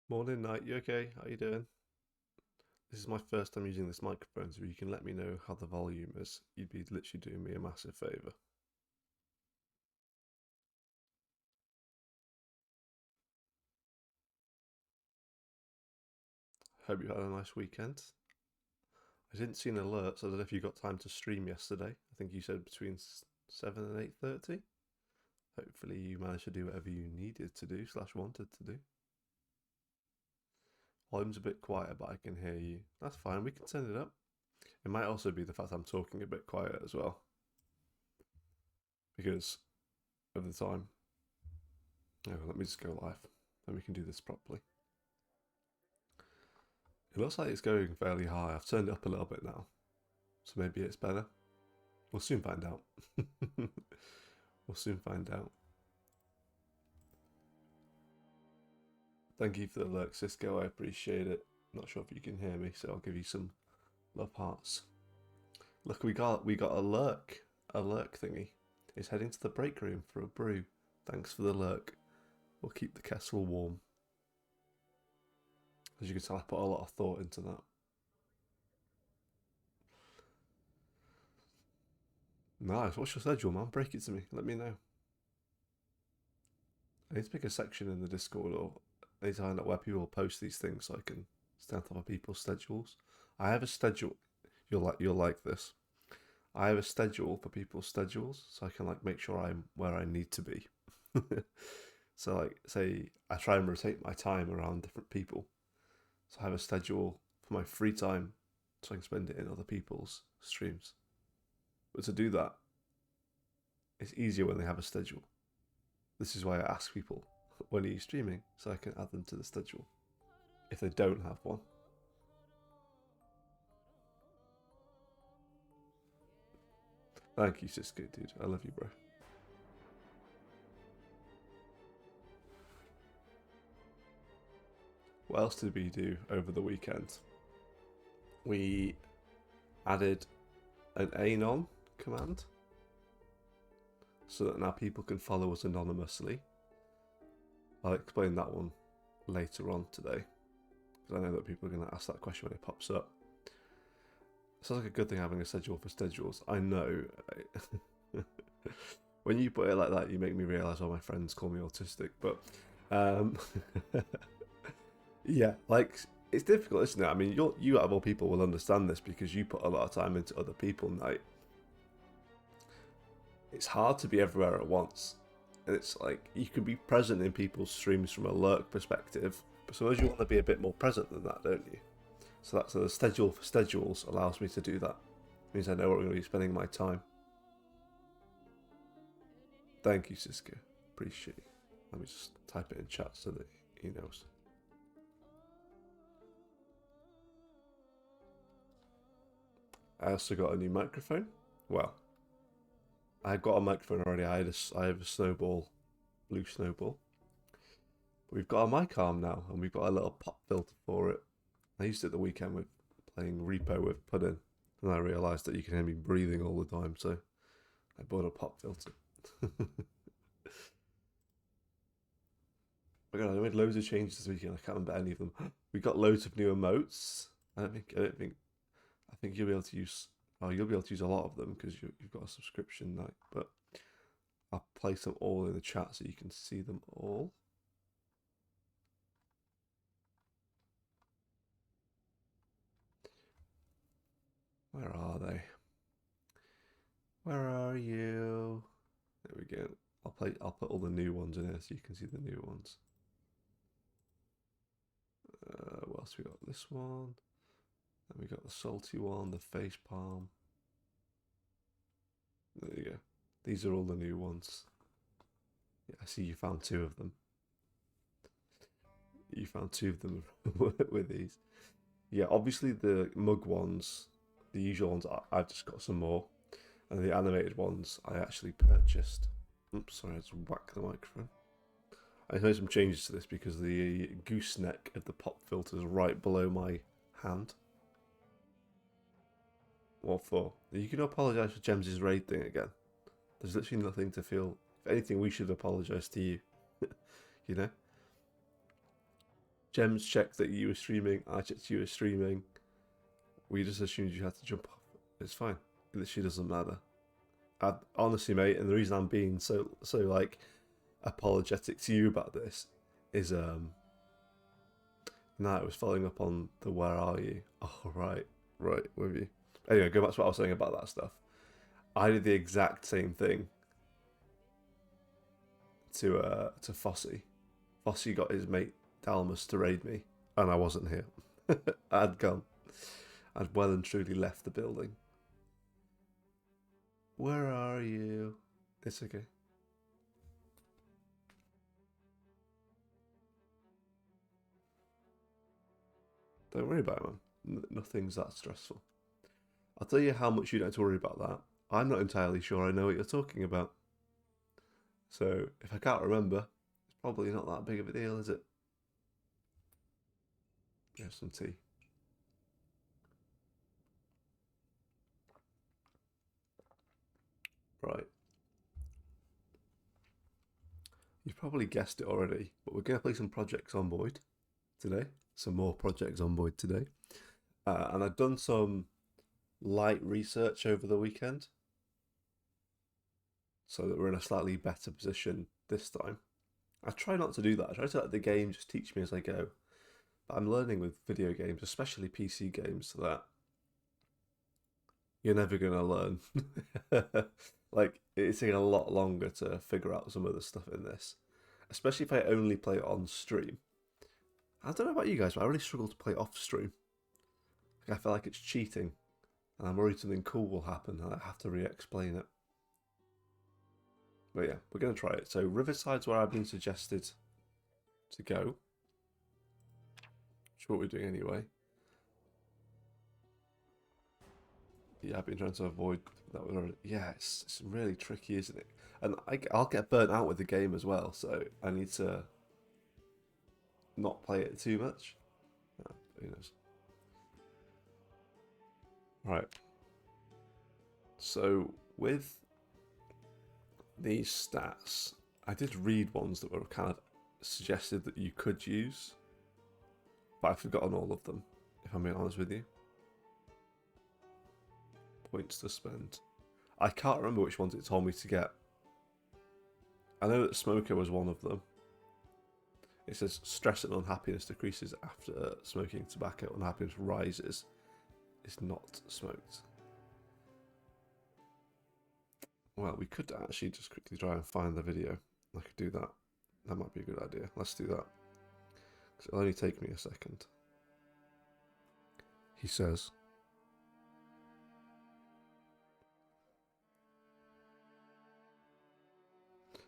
Morning, night. You okay? How you doing? This is my first time using this microphone, so you can let me know how the volume is. You'd be literally doing me a massive favour. Hope you had a nice weekend. I didn't see an alert, so I don't know if you got time to stream yesterday. I think you said between 7 and 8:30. Hopefully you managed to do whatever you needed to do slash wanted to do. Volume's a bit quieter, but I can hear you. That's fine. We can turn it up. It might also be the fact I'm talking a bit quiet as well because of the time. Oh, let me just go live. Then we can do this properly. It looks like it's going fairly high. I've turned it up a little bit now, so maybe it's better. We'll soon find out. We'll soon find out. Thank you for the lurk, Cisco. I appreciate it. Not sure if you can hear me, so I'll give you some love hearts. Look, we got a lurk thingy. It's heading to the break room for a brew. Thanks for the lurk. We'll keep the kettle warm. As you can tell, I put a lot of thought into that. Nice. What's your schedule, man? Break it to me. Let me know. I need to pick a section in the Discord, or I need to find out where people post these things so I can stay on top of people's schedules. I have a schedule. You'll like this. I have a schedule for people's schedules, so I can like make sure I'm where I need to be. So like, say I try and rotate my time around different people. So I have a schedule for my free time, so I can spend it in other people's streams. But to do that, it's easier when they have a schedule. This is why I ask people, when are you streaming, so I can add them to the schedule if they don't have one. Thank you, Cisco, dude. I love you, bro. What else did we do over the weekend? We added an anon command so that now people can follow us anonymously. I'll explain that one later on today because I know that people are going to ask that question when it pops up. Sounds like a good thing having a schedule for schedules. I know. When you put it like that, you make me realise why my friends call me autistic. But um, yeah, like it's difficult, isn't it? I mean, you out of all people will understand this because you put a lot of time into other people. Like it's hard to be everywhere at once, and it's like you can be present in people's streams from a lurk perspective, but sometimes you want to be a bit more present than that, don't you? So the schedule for schedules allows me to do that. It means I know where I'm going to be spending my time. Thank you, Cisco. Appreciate it. Let me just type it in chat so that he knows. I also got a new microphone. Well, I got a microphone already. I have a snowball, blue snowball. But we've got a mic arm now, and we've got a little pop filter for it. I used it the weekend with playing Repo with Puddin, and I realised that you can hear me breathing all the time, so I bought a pop filter. My God, I made loads of changes this weekend. I can't remember any of them. We got loads of new emotes. I think you'll be able to use. Oh, you'll be able to use a lot of them because you've got a subscription night. But I'll place them all in the chat so you can see them all. Where are they? Where are you? There we go. I'll put all the new ones in here so you can see the new ones. What else we got? This one. Then we got the salty one, the face palm. There you go. These are all the new ones. Yeah, I see you found two of them. You found two of them with these. Yeah, obviously the mug ones, the usual ones, I've just got some more. And the animated ones I actually purchased. Oops, sorry, I just whacked the microphone. I made some changes to this because the gooseneck of the pop filter is right below my hand. What for? You can apologise for James's raid thing again. There's literally nothing to feel. If anything, we should apologise to you. You know? Gems checked that you were streaming. I checked you were streaming. We just assumed you had to jump off. It's fine. It literally doesn't matter. Honestly, mate, and the reason I'm being so like apologetic to you about this is now it was following up on the where are you? Oh right, with you. Anyway, go back to what I was saying about that stuff. I did the exact same thing to Fossey. Fossey got his mate Dalmas to raid me, and I wasn't here. I'd gone. I'd well and truly left the building. Where are you? It's okay. Don't worry about it, man. Nothing's that stressful. I'll tell you how much you don't have to worry about that. I'm not entirely sure I know what you're talking about. So if I can't remember, it's probably not that big of a deal, is it? Here's some tea. Right. You've probably guessed it already, but we're going to play some Project Zomboid today. Some more Project Zomboid today. And I've done some light research over the weekend so that we're in a slightly better position this time. I try not to do that. I try to let the game just teach me as I go. But I'm learning with video games, especially PC games, that you're never going to learn. Like, it's taking a lot longer to figure out some of the stuff in this, especially if I only play it on stream. I don't know about you guys, but I really struggle to play off stream. Like, I feel like it's cheating, and I'm worried something cool will happen, and I have to re-explain it. But yeah, we're going to try it. So Riverside's where I've been suggested to go. Which is what we're doing anyway. Yeah, I've been trying to avoid that one. Yeah, it's really tricky, isn't it? And I'll get burnt out with the game as well, so I need to not play it too much. Who knows? Right. So with these stats, I did read ones that were kind of suggested that you could use, but I've forgotten all of them, if I'm being honest with you. Points to spend. I can't remember which ones it told me to get. I know that smoker was one of them. It says stress and unhappiness decreases after smoking tobacco. Unhappiness rises. It's not smoked. Well, we could actually just quickly try and find the video. I could do that. That might be a good idea. Let's do that. Because it'll only take me a second. He says,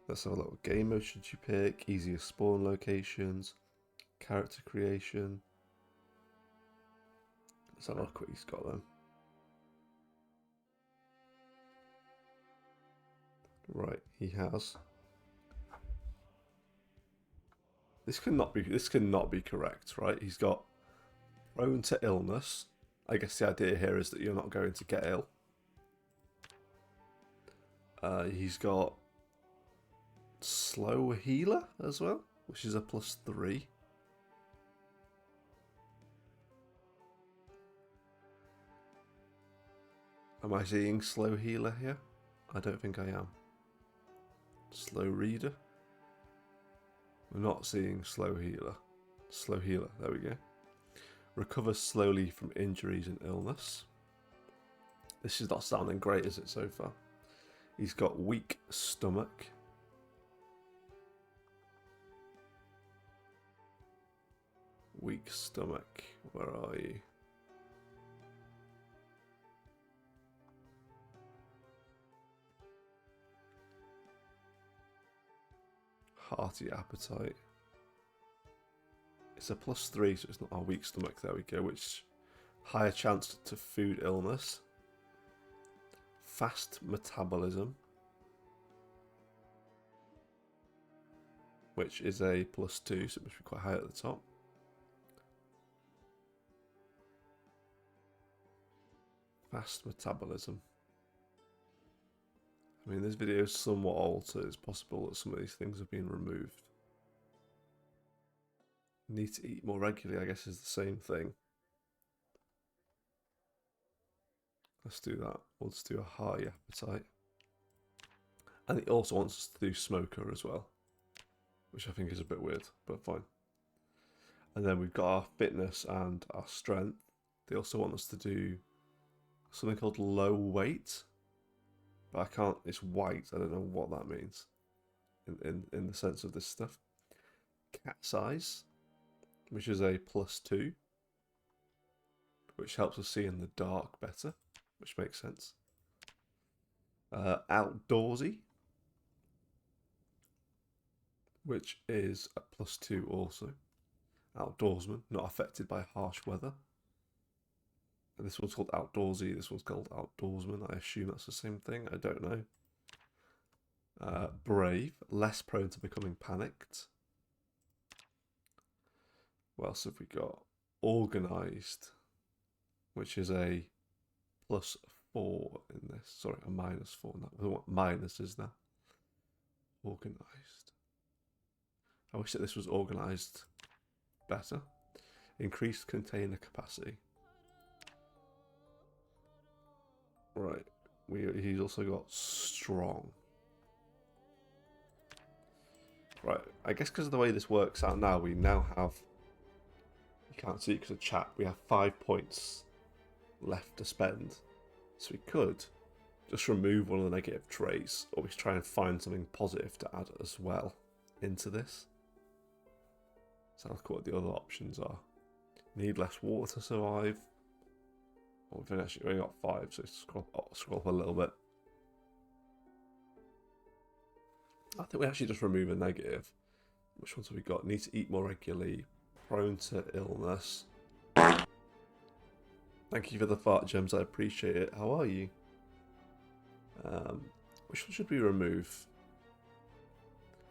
let's have a look. What game mode should you pick? Easiest spawn locations. Character creation. Let's have a look what he's got then. Right, he has. This cannot be correct, right? He's got prone to illness. I guess the idea here is that you're not going to get ill. He's got slow healer as well, which is a +3. Am I seeing slow healer here? I don't think I am. Slow reader. We're not seeing slow healer. Slow healer, there we go. Recovers slowly from injuries and illness. This is not sounding great, is it, so far? He's got weak stomach. Weak stomach, where are you? Hearty appetite. It's a +3, so it's not a weak stomach. There we go. Which higher chance to food illness. Fast metabolism, which is a +2, so it must be quite high at the top. Fast metabolism. I mean, this video is somewhat old, so it's possible that some of these things have been removed. Need to eat more regularly, I guess, is the same thing. Let's do that. We'll just do a high appetite. And it also wants us to do smoker as well, which I think is a bit weird, but fine. And then we've got our fitness and our strength. They also want us to do something called low weight, but I can't. It's white. I don't know what that means in the sense of this stuff. Cat size, which is a +2, which helps us see in the dark better, which makes sense. Outdoorsy, which is a +2 also. Outdoorsman, not affected by harsh weather. And this one's called outdoorsy, this one's called outdoorsman. I assume that's the same thing, I don't know. Brave, less prone to becoming panicked. What else have we got? Organised, which is a +4 in this. Sorry, a -4. I want minuses now. Organised. I wish that this was organised better. Increased container capacity. Right. He's also got strong. Right. I guess because of the way this works out now, we now have... You can't see it because of chat. We have 5 points left to spend. So we could just remove one of the negative traits, or we could try and find something positive to add as well into this. So I'll look what the other options are. Need less water to survive. Well, we've actually only got 5, so scroll up a little bit. I think we actually just remove a negative. Which ones have we got? Need to eat more regularly. Prone to illness. Thank you for the fart, Gems. I appreciate it. How are you? Which one should we remove?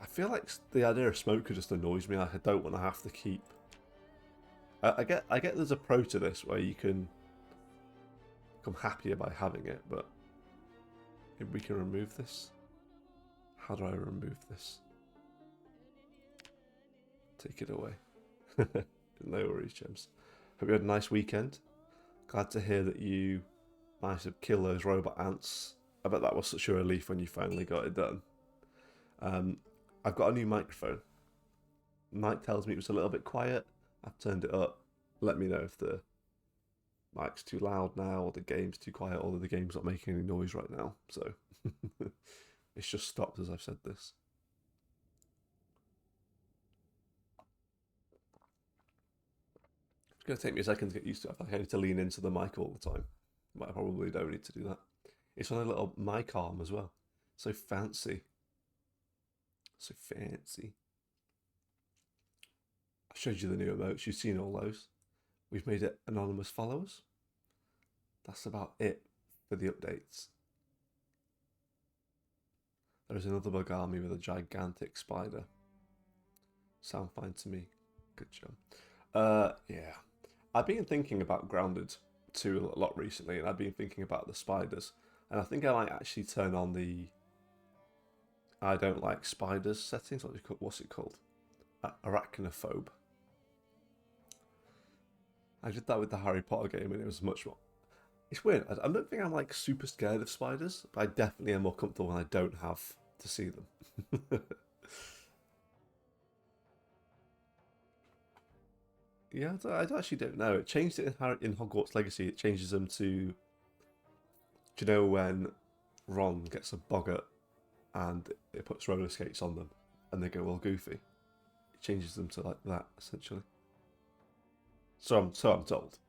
I feel like the idea of smoker just annoys me. I don't want to have to keep. I get there's a pro to this where you can become happier by having it, but if we can remove this, how do I remove this? Take it away. No worries, Gems. Hope you had a nice weekend. Glad to hear that you managed to kill those robot ants. I bet that was such a relief when you finally got it done. I've got a new microphone. Mike tells me it was a little bit quiet. I've turned it up. Let me know if the mic's too loud now, or the game's too quiet, or the game's not making any noise right now. So it's just stopped as I've said this. It's going to take me a second to get used to it. I think I need to lean into the mic all the time. But I probably don't need to do that. It's on a little mic arm as well. So fancy. So fancy. I showed you the new emotes. You've seen all those. We've made it anonymous followers. That's about it for the updates. There is another bug army with a gigantic spider. Sound fine to me. Good job. Yeah. I've been thinking about Grounded 2 a lot recently, and I've been thinking about the spiders. And I think I might actually turn on the I don't like spiders settings. What's it called? Arachnophobe. I did that with the Harry Potter game, and it was much more... It's weird. I don't think I'm like super scared of spiders, but I definitely am more comfortable when I don't have to see them. Yeah, I actually don't know. It changed it in Hogwarts Legacy. It changes them to... Do you know when Ron gets a boggart and it puts roller skates on them and they go all goofy? It changes them to like that, essentially. So I'm told.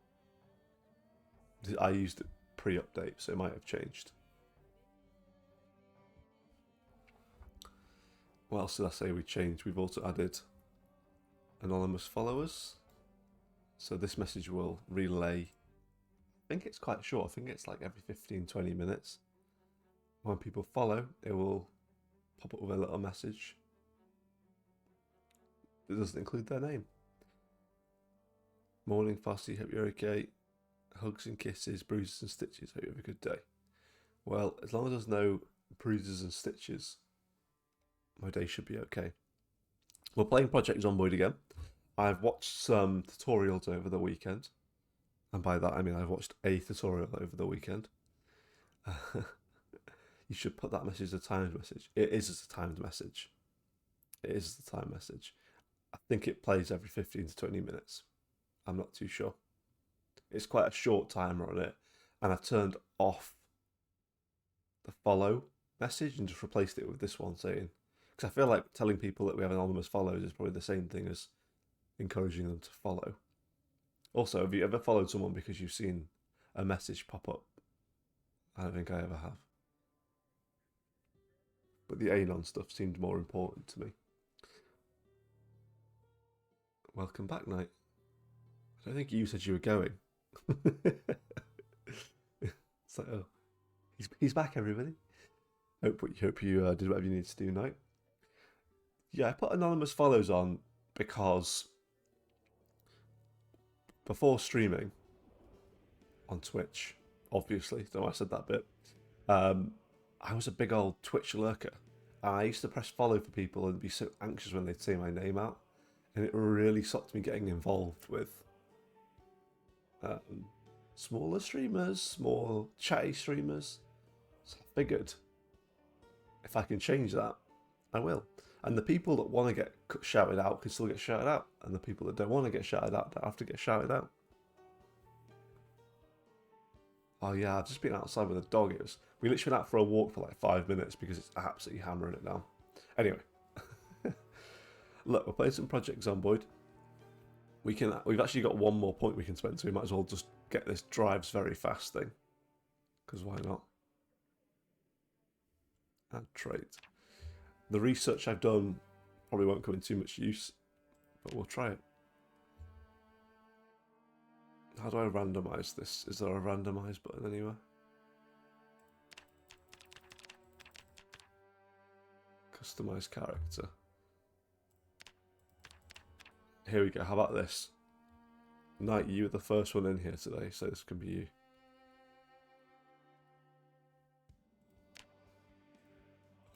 I used it pre-update, so it might have changed. What else did I say we changed? We've also added anonymous followers. So this message will relay. I think it's quite short. I think it's like every 15-20 minutes. When people follow, it will pop up with a little message. It doesn't include their name. Morning, Fossy. Hope you're okay. Hugs and kisses, bruises and stitches. Hope you have a good day. Well, as long as there's no bruises and stitches, my day should be okay. We're playing Project Zomboid again. I've watched some tutorials over the weekend, and by that I mean I've watched a tutorial over the weekend. You should put that message as a timed message. It is as a timed message. It is the time message. I think it plays every 15 to 20 minutes. I'm not too sure. It's quite a short timer on it, and I've turned off the follow message and just replaced it with this one saying, because I feel like telling people that we have anonymous follows is probably the same thing as encouraging them to follow. Also, have you ever followed someone because you've seen a message pop up? I don't think I ever have. But the Anon stuff seemed more important to me. Welcome back, Knight. I don't think you said you were going. It's like, oh, he's back, everybody. Hope you did whatever you needed to do, Knight. Yeah, I put anonymous follows on because before streaming on Twitch, obviously, don't know why I said that bit. I was a big old Twitch lurker. I used to press follow for people and be so anxious when they'd say my name out, and it really stopped me getting involved with smaller streamers, more chatty streamers. So I figured if I can change that, I will. And the people that want to get shouted out can still get shouted out, and the people that don't want to get shouted out don't have to get shouted out. Oh yeah, I've just been outside with a dog. We literally went out for a walk for like 5 minutes because it's absolutely hammering it down. Anyway, look, we're playing some Project Zomboid. We've actually got one more point we can spend, so we might as well just get this drives very fast thing. Because why not? Add trait. The research I've done probably won't come in too much use, but we'll try it. How do I randomize this? Is there a randomize button anywhere? Customize character. Here we go. How about this? Knight, you were the first one in here today, so this can be you.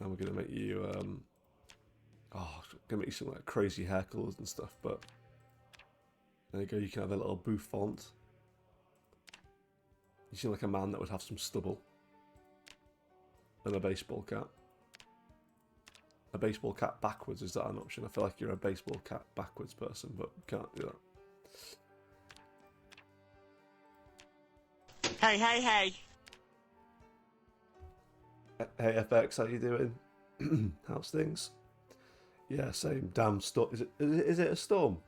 And we're gonna make you gonna make you some like crazy hair colours and stuff, but there you go, you can have a little booth font. You seem like a man that would have some stubble. And a baseball cap. A baseball cap backwards, is that an option? I feel like you're a baseball cap backwards person, but can't do that. Hey, hey, hey! Hey FX, how you doing? How's things? Yeah, same. Damn storm. Is it a storm?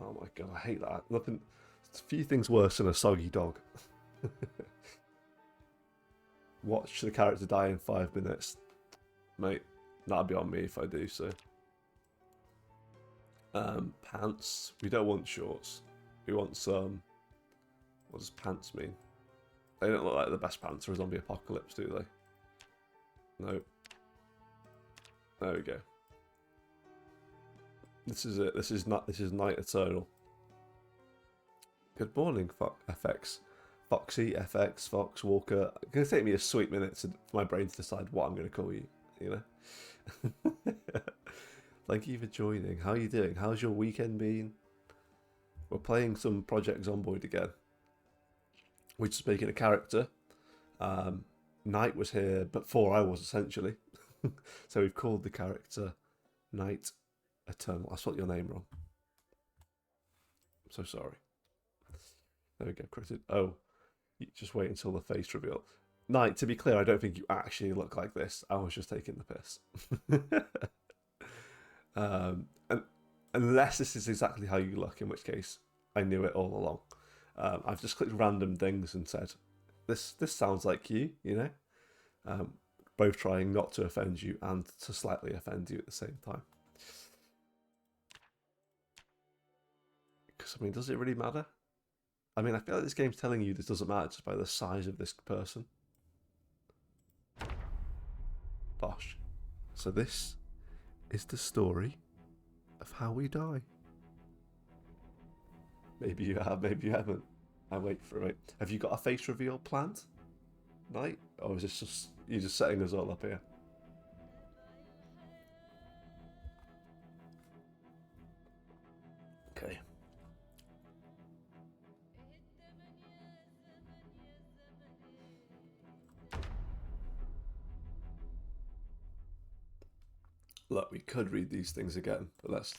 Oh my god, I hate that. Nothing. There's a few things worse than a soggy dog. Watch the character die in 5 minutes, mate. That'd be on me if I do so. Pants. We don't want shorts. We want some. What does pants mean? They don't look like the best pants for a zombie apocalypse, do they? No. There we go. This is it. This is Night Eternal. Good morning, FX. Foxy, FX, Fox, Walker. It's going to take me a sweet minute for my brain to decide what I'm going to call you, you know? Thank you for joining. How are you doing? How's your weekend been? We're playing some Project Zomboid again. We're just making a character. Night was here before I was, essentially. So we've called the character Night Eternal. I spelled your name wrong. I'm so sorry. There we go, credited. Oh, you just wait until the face reveal. Night, to be clear, I don't think you actually look like this. I was just taking the piss. And unless this is exactly how you look, in which case I knew it all along. I've just clicked random things and said, this sounds like you know? Both trying not to offend you and to slightly offend you at the same time. Because, I mean, does it really matter? I mean, I feel like this game's telling you this doesn't matter just by the size of this person. Bosh. So this is the story of how we die. Maybe you have, maybe you haven't. I wait for it. Have you got a face reveal planned, Night? Or is this just you just setting us all up here? Look, we could read these things again, but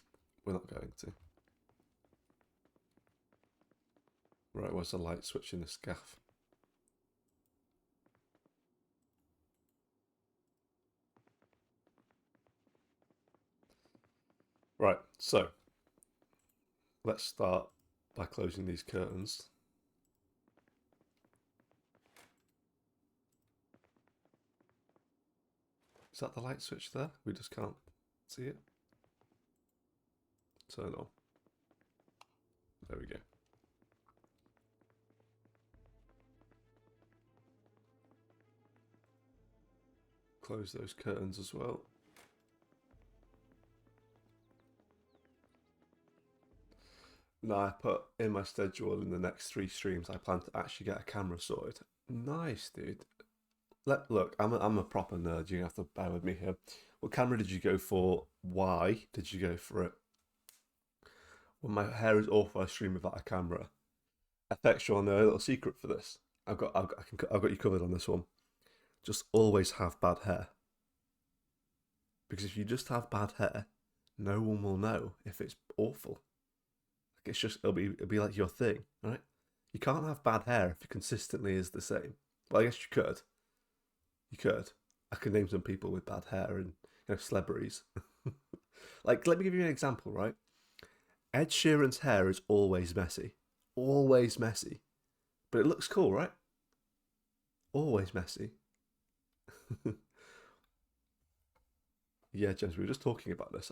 we're not going to. Right, where's the light switch in this gaff? Right, so let's start by closing these curtains. Is that the light switch there? We just can't see it. Turn on. There we go. Close those curtains as well. Now I put in my schedule in the next 3 streams, I plan to actually get a camera sorted. Nice, dude. Look, I'm a proper nerd. You have to bear with me here. What camera did you go for? Why did you go for it? When my hair is awful, I stream without a camera. FX, you want to know a little secret for this? I've got you covered on this one. Just always have bad hair. Because if you just have bad hair, no one will know if it's awful. It's just it'll be like your thing, right? You can't have bad hair if it consistently is the same. Well, I guess you could. You could. I could name some people with bad hair and celebrities. Like, let me give you an example, right? Ed Sheeran's hair is always messy, always messy, but it looks cool, right? Always messy. Yeah, James, we were just talking about this.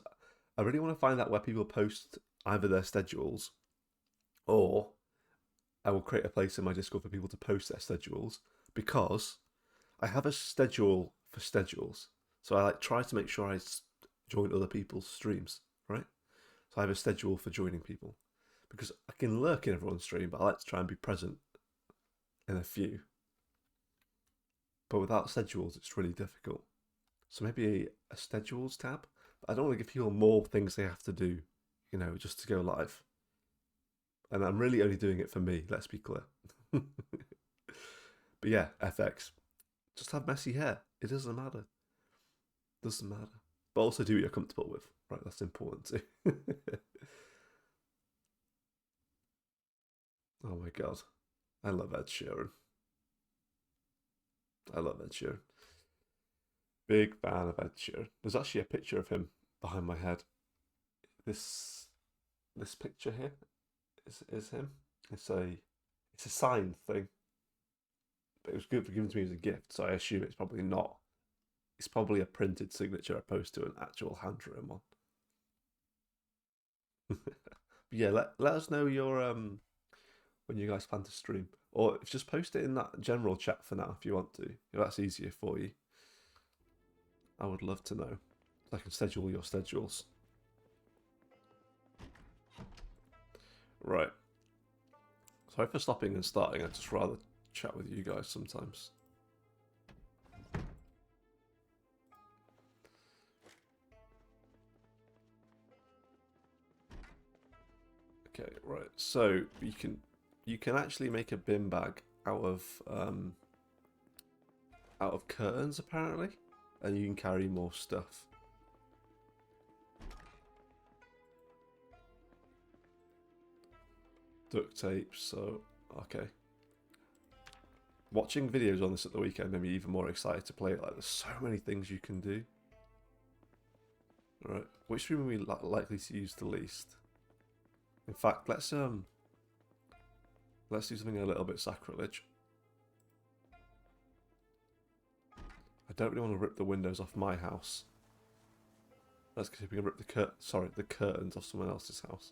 I really want to find out where people post either their schedules or I will create a place in my Discord for people to post their schedules because I have a schedule for schedules. So I try to make sure I join other people's streams, right? So I have a schedule for joining people because I can lurk in everyone's stream, but I like to try and be present in a few. But without schedules, it's really difficult. So maybe a schedules tab. But I don't want to give people more things they have to do, just to go live. And I'm really only doing it for me, let's be clear. But yeah, FX. Just have messy hair. It doesn't matter. Doesn't matter. But also do what you're comfortable with. Right, that's important too. Oh my god. I love Ed Sheeran. I love Ed Sheeran. Big fan of Ed Sheeran. There's actually a picture of him behind my head. This picture here is him. It's a signed thing. But it was given to me as a gift, so I assume it's probably not. It's probably a printed signature opposed to an actual handwritten one. But yeah, let us know your when you guys plan to stream, or just post it in that general chat for now if you want to. If that's easier for you, I would love to know. So I can schedule your schedules. Right. Sorry for stopping and starting. I'd just rather chat with you guys sometimes. Okay, right. So you can actually make a bin bag out of curtains apparently, and you can carry more stuff. Duct tape. So okay. Watching videos on this at the weekend made me even more excited to play it. Like, there's so many things you can do. Right, which room are we likely to use the least? In fact, let's do something a little bit sacrilege. I don't really want to rip the windows off my house. Let's see if we can rip the curtains off someone else's house.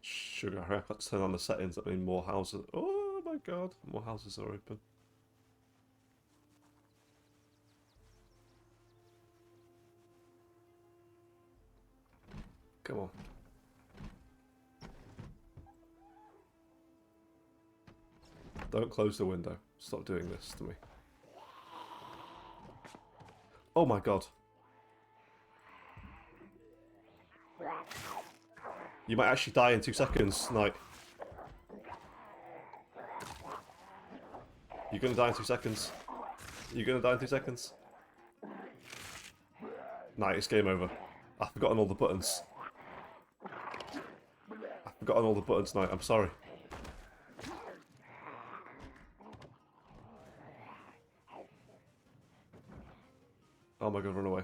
Sugar, I have to turn on the settings. That mean more houses. Oh my god, more houses are open. Come on. Don't close the window. Stop doing this to me. Oh my god. You might actually die in 2 seconds, Knight. You're gonna die in 2 seconds. You're gonna die in 2 seconds. Knight, it's game over. I've forgotten all the buttons. I've forgotten all the buttons, Knight. I'm sorry. Oh my god, run away.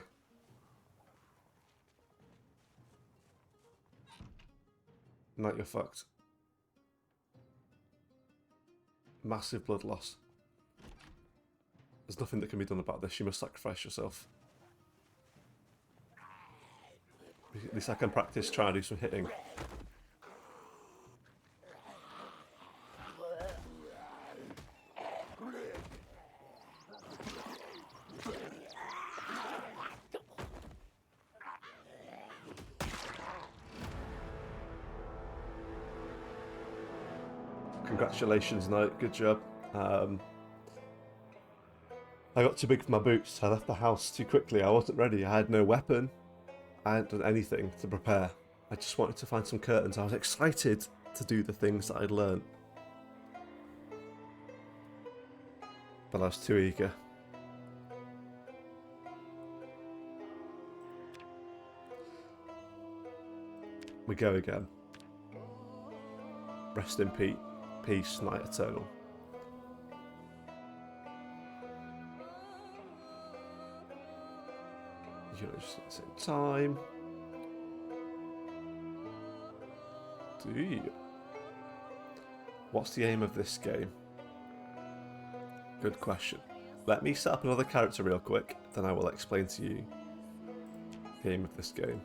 Knight, you're fucked. Massive blood loss. There's nothing that can be done about this. You must sacrifice yourself. At least I can practice trying to do some hitting. Congratulations, Knight. Good job. I got too big for my boots. I left the house too quickly. I wasn't ready. I had no weapon. I hadn't done anything to prepare. I just wanted to find some curtains. I was excited to do the things that I'd learned. But I was too eager. We go again. Rest in peace, Knight Eternal. You know, just at the same time. Do you? What's the aim of this game? Good question. Let me set up another character real quick, then I will explain to you the aim of this game.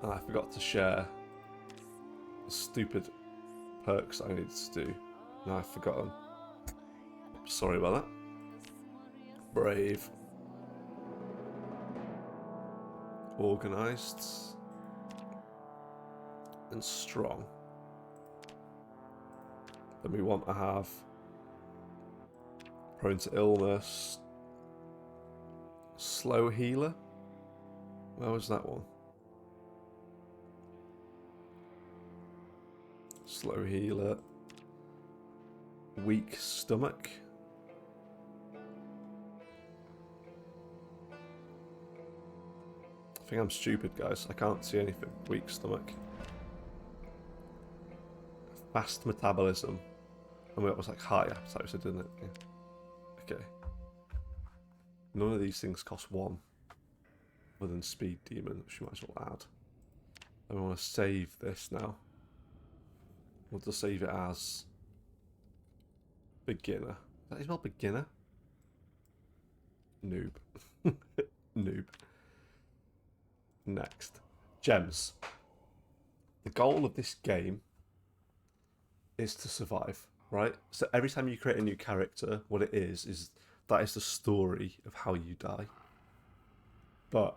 And I forgot to share the stupid perks I needed to do. Now I've forgotten. Sorry about that. Brave. Organised. And strong. Then we want to have prone to illness. Slow healer. Where was that one? Slow healer. Weak stomach. I think I'm stupid, guys. I can't see anything. Weak stomach. Fast metabolism. And it was like high appetite, so didn't it? Yeah. Okay. None of these things cost 1. Other than speed demon, which we might as well add. And we want to save this now. We'll just save it as beginner. That is well beginner. Noob. Noob. Next. Gems. The goal of this game is to survive, right? So every time you create a new character, what it is that is the story of how you die. But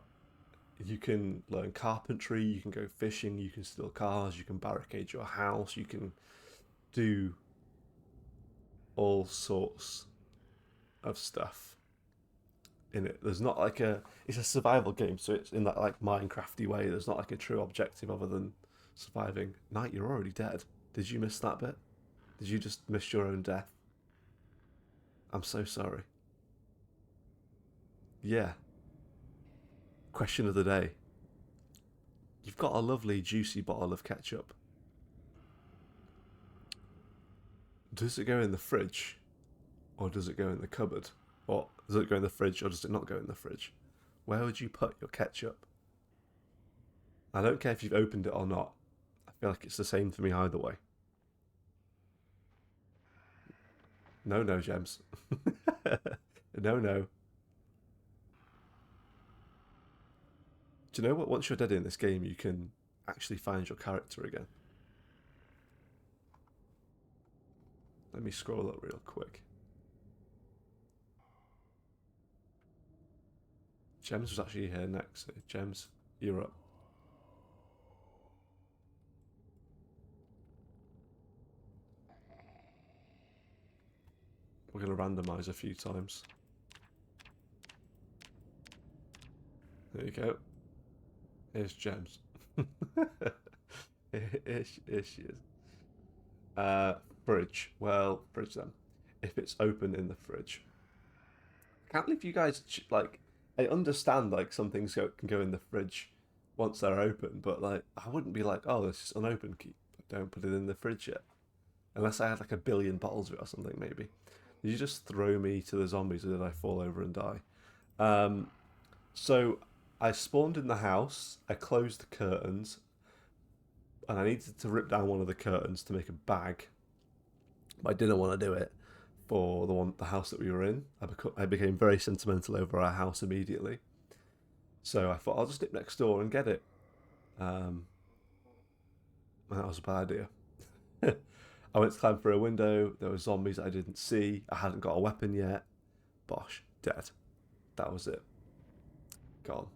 you can learn carpentry, you can go fishing, you can steal cars, you can barricade your house, you can do all sorts of stuff in it. There's not like it's a survival game, so it's in that like Minecrafty way. There's not like a true objective other than surviving. Knight, you're already dead. Did you miss that bit? Did you just miss your own death? I'm so sorry. Yeah. Question of the day. You've got a lovely juicy bottle of ketchup. Does it go in the fridge? Or does it go in the cupboard? Or does it go in the fridge or does it not go in the fridge? Where would you put your ketchup? I don't care if you've opened it or not. I feel like it's the same for me either way. No, Gems. No. Do you know what? Once you're dead in this game, you can actually find your character again. Let me scroll up real quick. Gems was actually here next. Gems, you're up. We're going to randomise a few times. There you go. Here's Gems. Here she is. Fridge. Well, fridge then. If it's open in the fridge. I can't believe you guys, like, I understand, like, some things can go in the fridge once they're open, but, like, I wouldn't be like, oh, this is unopened, don't put it in the fridge yet. Unless I had, like, 1,000,000,000 bottles of it or something, maybe. Did you just throw me to the zombies or did I fall over and die? So I spawned in the house, I closed the curtains, and I needed to rip down one of the curtains to make a bag. But I didn't want to do it for the house that we were in. I became very sentimental over our house immediately. So I thought I'll just nip next door and get it. And that was a bad idea. I went to climb through a window. There were zombies I didn't see. I hadn't got a weapon yet. Bosh, dead. That was it. Gone.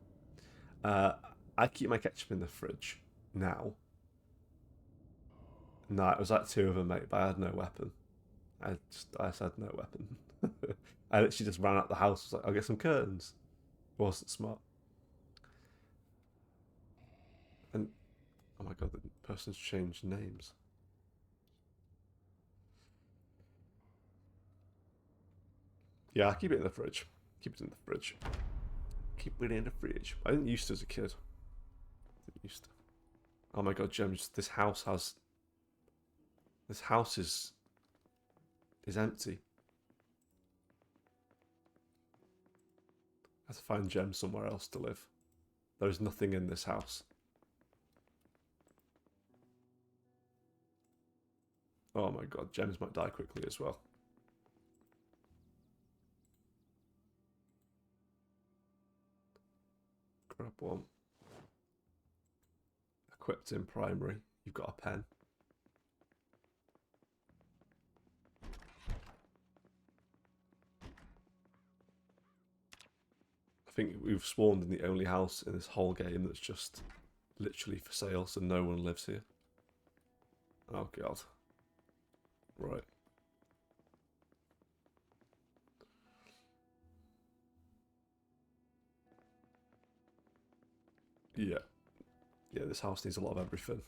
I keep my ketchup in the fridge now. No, it was like 2 of them, mate, but I had no weapon. I just had no weapon. I literally just ran out the house. Was like, I'll get some curtains. Wasn't smart. And oh my god, the person's changed names. Yeah, I keep it in the fridge. Keep it in the fridge. Keep it in the fridge. I didn't used to as a kid. Didn't used to. Oh my god, Gems, this house is empty. I have to find Gems somewhere else to live. There is nothing in this house. Oh my god, Gems might die quickly as well. Grab one. Equipped in primary. You've got a pen. I think we've spawned in the only house in this whole game that's just literally for sale, so no one lives here. Oh god. Right. Yeah. Yeah, this house needs a lot of everything.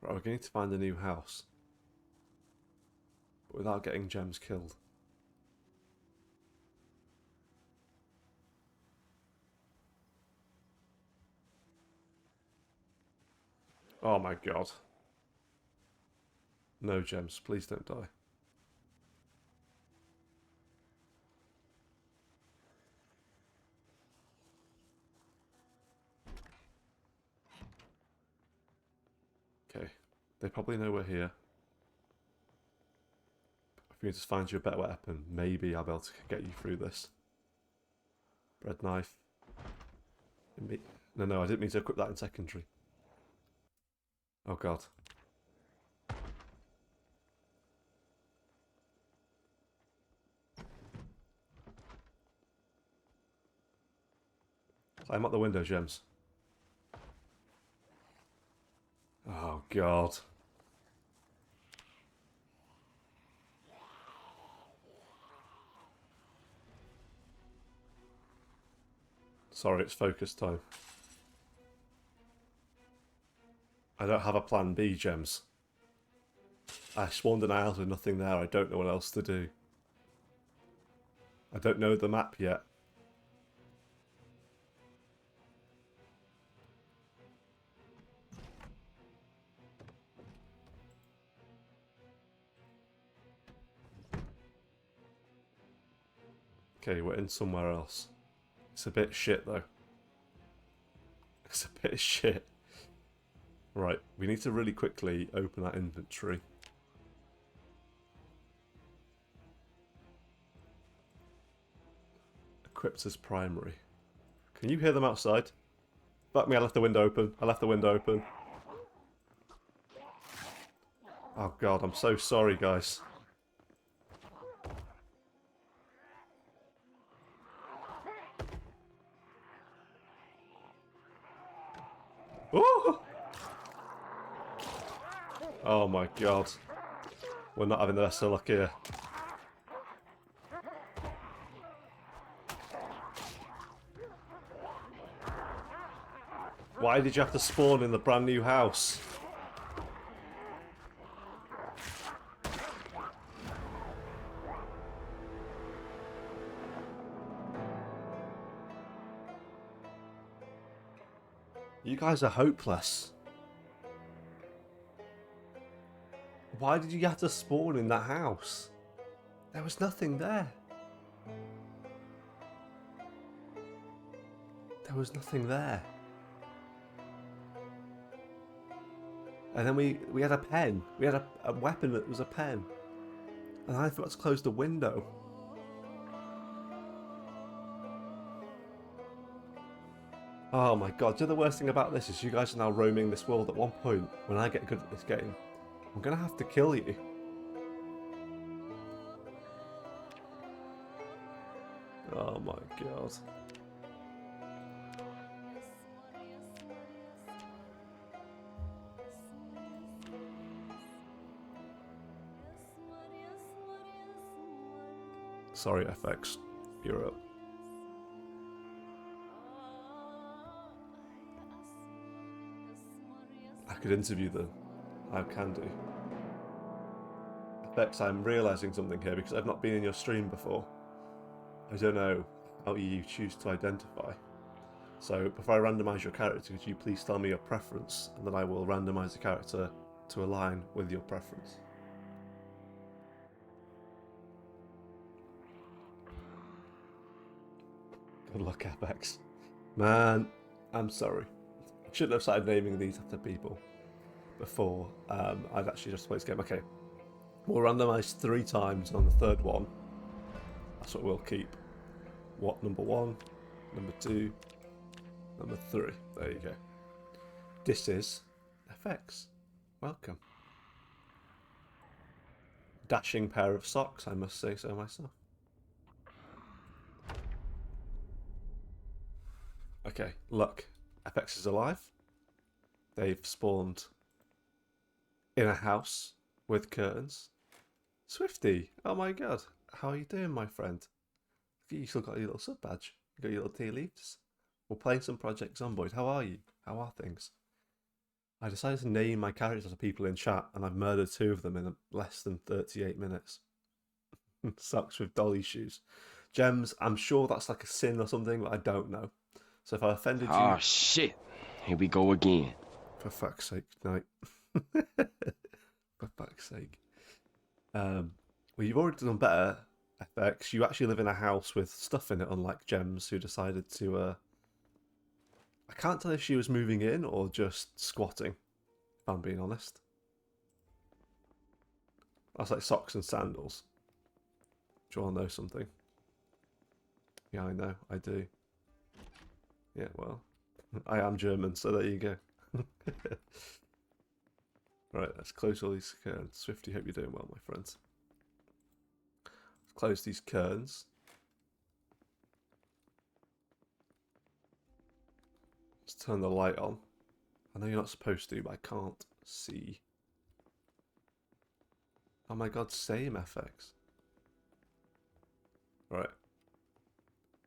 Right, we're going to find a new house. But without getting Gems killed. Oh my god. No, Gems, please don't die. Okay. They probably know we're here. If we can just find you a better weapon, maybe I'll be able to get you through this. Bread knife. No, I didn't mean to equip that in secondary. Oh god. Climb out the window, Gems. Oh god. Sorry, it's focus time. I don't have a plan B, Gems. I spawned an island with nothing there. I don't know what else to do. I don't know the map yet. Okay, we're in somewhere else. It's a bit shit, though. It's a bit shit. Right, we need to really quickly open that inventory. Equipped as primary. Can you hear them outside? Fuck me, I left the window open. I left the window open. Oh god, I'm so sorry, guys. Ooh! Oh my god. We're not having the best of luck here. Why did you have to spawn in the brand new house? You guys are hopeless. Why did you have to spawn in that house? There was nothing there. There was nothing there. And then we had a pen. We had a weapon that was a pen. And I forgot to close the window. Oh my god, the worst thing about this is you guys are now roaming this world. At one point, when I get good at this game, I'm gonna have to kill you. Oh my god. Sorry, FX. You're up. I could interview them. I can do. FX, I'm realising something here because I've not been in your stream before. I don't know how you choose to identify. So before I randomise your character, could you please tell me your preference, and then I will randomise the character to align with your preference. Good luck, FX. Man, I'm sorry. I shouldn't have started naming these after people before I'd actually just played this game. Okay, we'll randomise 3 times, and on the third one, that's what we'll keep. What, number 1, number 2, number 3. There you go. This is FX. Welcome. Dashing pair of socks, I must say so myself. Okay, look. FX is alive. They've spawned in a house with curtains. Swifty, oh my god. How are you doing, my friend? You still got your little sub badge. You got your little tea leaves. We're playing some Project Zomboid. How are you? How are things? I decided to name my characters to people in chat, and I've murdered 2 of them in less than 38 minutes. Socks with dolly shoes. Gems, I'm sure that's like a sin or something, but I don't know. So if I offended you... Oh, shit. Here we go again. For fuck's sake, night. For fuck's sake. Well, you've already done better, FX. You actually live in a house with stuff in it, unlike Gems, who decided to... I can't tell if she was moving in or just squatting, if I'm being honest. That's like socks and sandals. Do you want to know something? Yeah, I know, I do. Yeah, well, I am German, so there you go. Right, let's close all these curtains. Swifty, hope you're doing well, my friends. Let's close these curtains. Let's turn the light on. I know you're not supposed to, but I can't see. Oh my god, same FX. Right.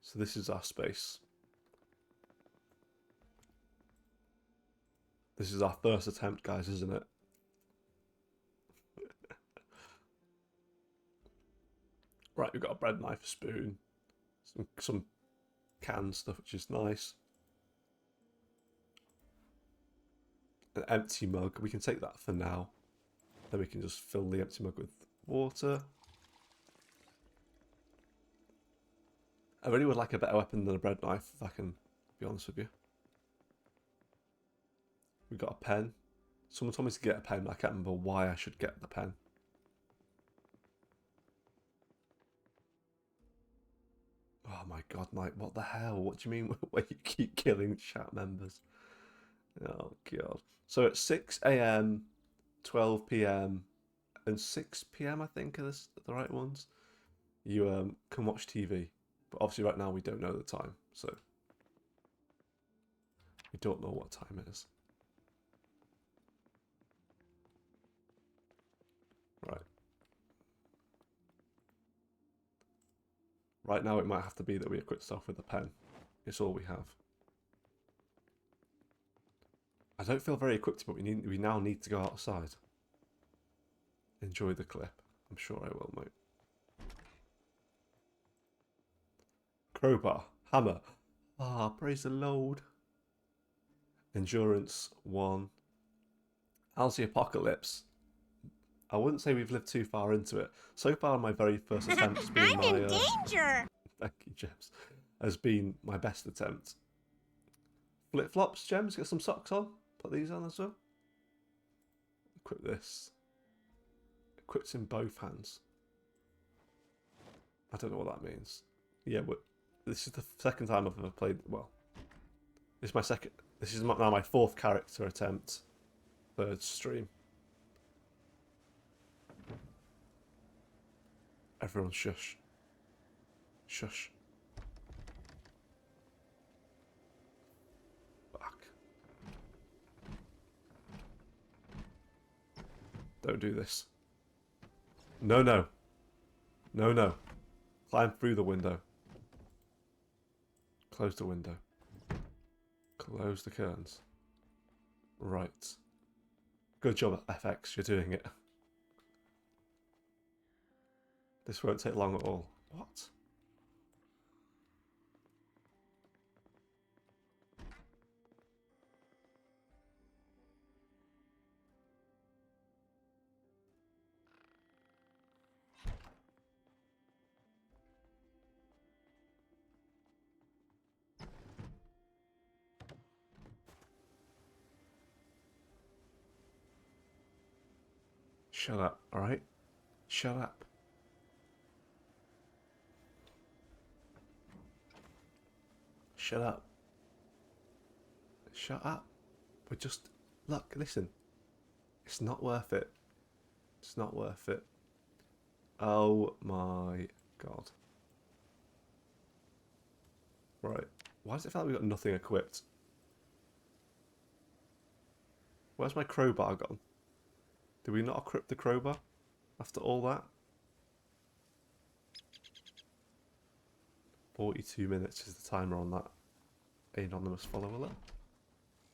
So this is our space. This is our first attempt, guys, isn't it? Right, we've got a bread knife, a spoon, some canned stuff, which is nice. An empty mug. We can take that for now. Then we can just fill the empty mug with water. I really would like a better weapon than a bread knife, if I can be honest with you. We got a pen. Someone told me to get a pen, but I can't remember why I should get the pen. Oh my god, Mike, what the hell? What do you mean when you keep killing chat members? Oh god. So at 6 AM, 12 PM, and 6 PM, I think are the right ones, you can watch TV. But obviously right now we don't know the time, so we don't know what time it is. Right. Right now it might have to be that we equip stuff with a pen. It's all we have. I don't feel very equipped, but we now need to go outside. Enjoy the clip. I'm sure I will, mate. Crowbar. Hammer. Ah, praise the Lord. Endurance 1. How's the apocalypse? I wouldn't say we've lived too far into it. So far, my very first attempt has been I'm in danger! Thank you, Gems. Has been my best attempt. Flip-flops, Gems. Get some socks on. Put these on as well. Equip this. Equipped in both hands. I don't know what that means. Yeah, but this is the second time I've ever played. Well, this is my second. This is now my 4th character attempt. 3rd stream. Everyone shush. Shush. Fuck. Don't do this. No, no. No, no. Climb through the window. Close the window. Close the curtains. Right. Good job, FX. You're doing it. This won't take long at all. What? Shut up, alright? Shut up. Shut up. Shut up. We're just... Look, listen. It's not worth it. It's not worth it. Oh my god. Right. Why does it feel like we've got nothing equipped? Where's my crowbar gone? Did we not equip the crowbar after all that? 42 minutes is the timer on that anonymous follow alert.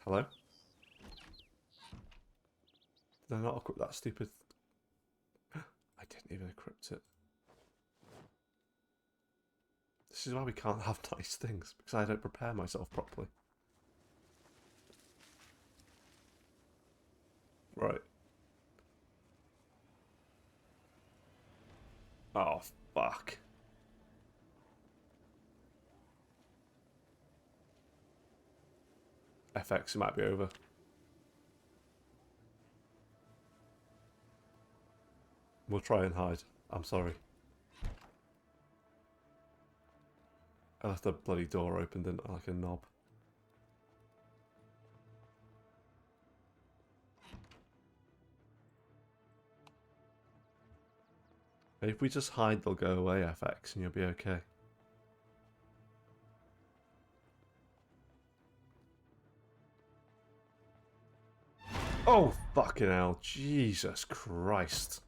Hello? Did I not equip that stupid... I didn't even equip it. This is why we can't have nice things, because I don't prepare myself properly. Right. Oh, fuck. FX might be over. We'll try and hide. I'm sorry. I left the bloody door open, didn't I, like a knob. If we just hide, they'll go away, FX, and you'll be okay. Oh, fucking hell. Jesus Christ.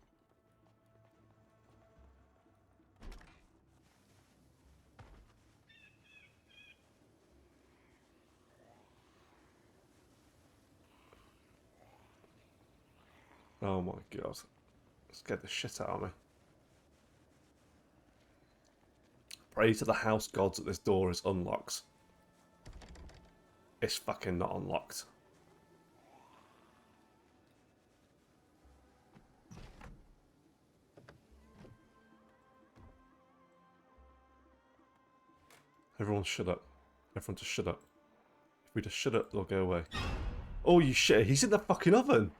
Oh my god. Scared the shit out of me. Pray to the house gods that this door is unlocked. It's fucking not unlocked. Everyone shut up. Everyone just shut up. If we just shut up, they'll go away. Oh, you shit. He's in the fucking oven.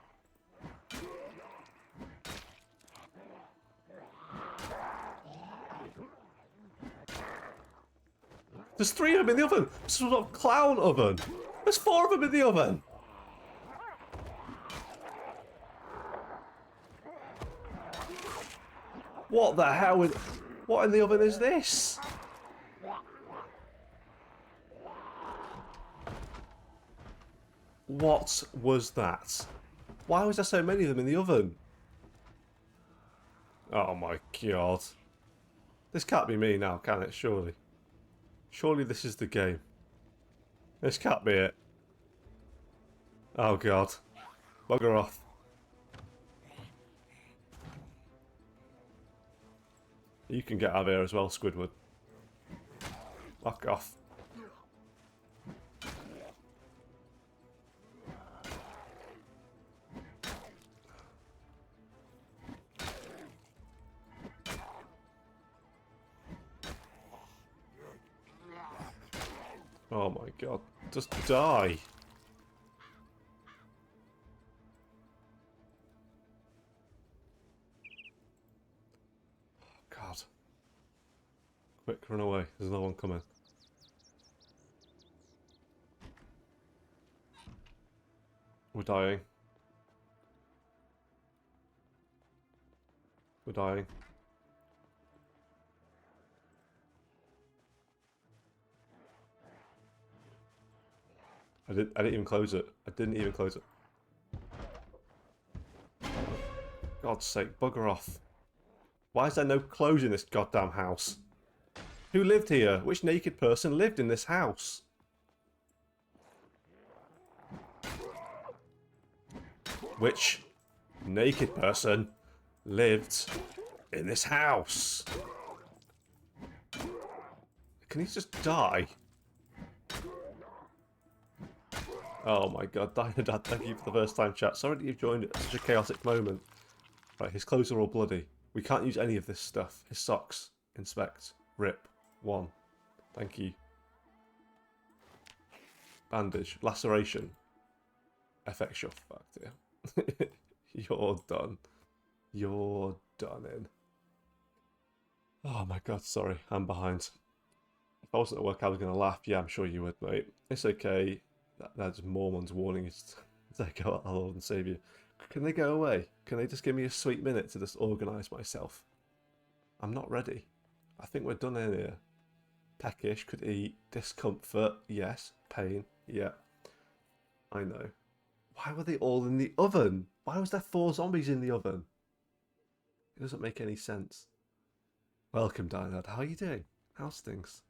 There's 3 of them in the oven. Some sort of clown oven. There's 4 of them in the oven. What the hell is... What in the oven is this? What was that? Why was there so many of them in the oven? Oh my god. This can't be me now, can it? Surely. Surely this is the game. This can't be it. Oh god. Bugger off. You can get out of here as well, Squidward. Fuck off. Oh my god. Just die. God. Quick, run away. There's no one coming. We're dying. We're dying. I didn't even close it. I didn't even close it. God's sake, bugger off. Why is there no clothes in this goddamn house? Who lived here? Which naked person lived in this house? Which naked person lived in this house? Can he just die? Oh my god, Dynadad, thank you for the first time chat. Sorry that you've joined at such a chaotic moment. Right, his clothes are all bloody. We can't use any of this stuff. His socks. Inspect. Rip. 1. Thank you. Bandage. Laceration. FX, you're fucked here. You're done. You're done in. Oh my god, sorry. I'm behind. If I wasn't at work, I was going to laugh. Yeah, I'm sure you would, mate. It's okay. That's Mormon's warning is to go out, our Lord and Saviour. Can they go away? Can they just give me a sweet minute to just organise myself? I'm not ready. I think we're done in here. Peckish, could eat. Discomfort, yes. Pain, yeah. I know. Why were they all in the oven? Why was there 4 zombies in the oven? It doesn't make any sense. Welcome, Dynad. How are you doing? How's things?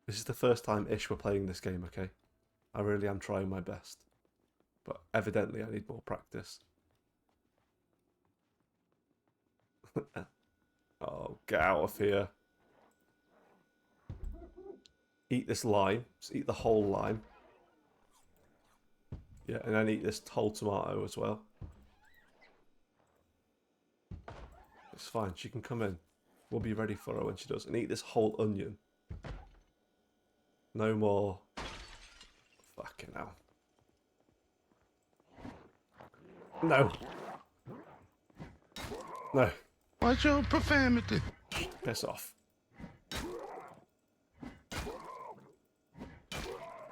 This is the first time ish we're playing this game, okay? I really am trying my best. But evidently I need more practice. Oh, get out of here. Eat this lime. Just eat the whole lime. Yeah, and then eat this whole tomato as well. It's fine, she can come in. We'll be ready for her when she does. And eat this whole onion. No more. Fucking hell. No. No. What's your profanity? Piss off.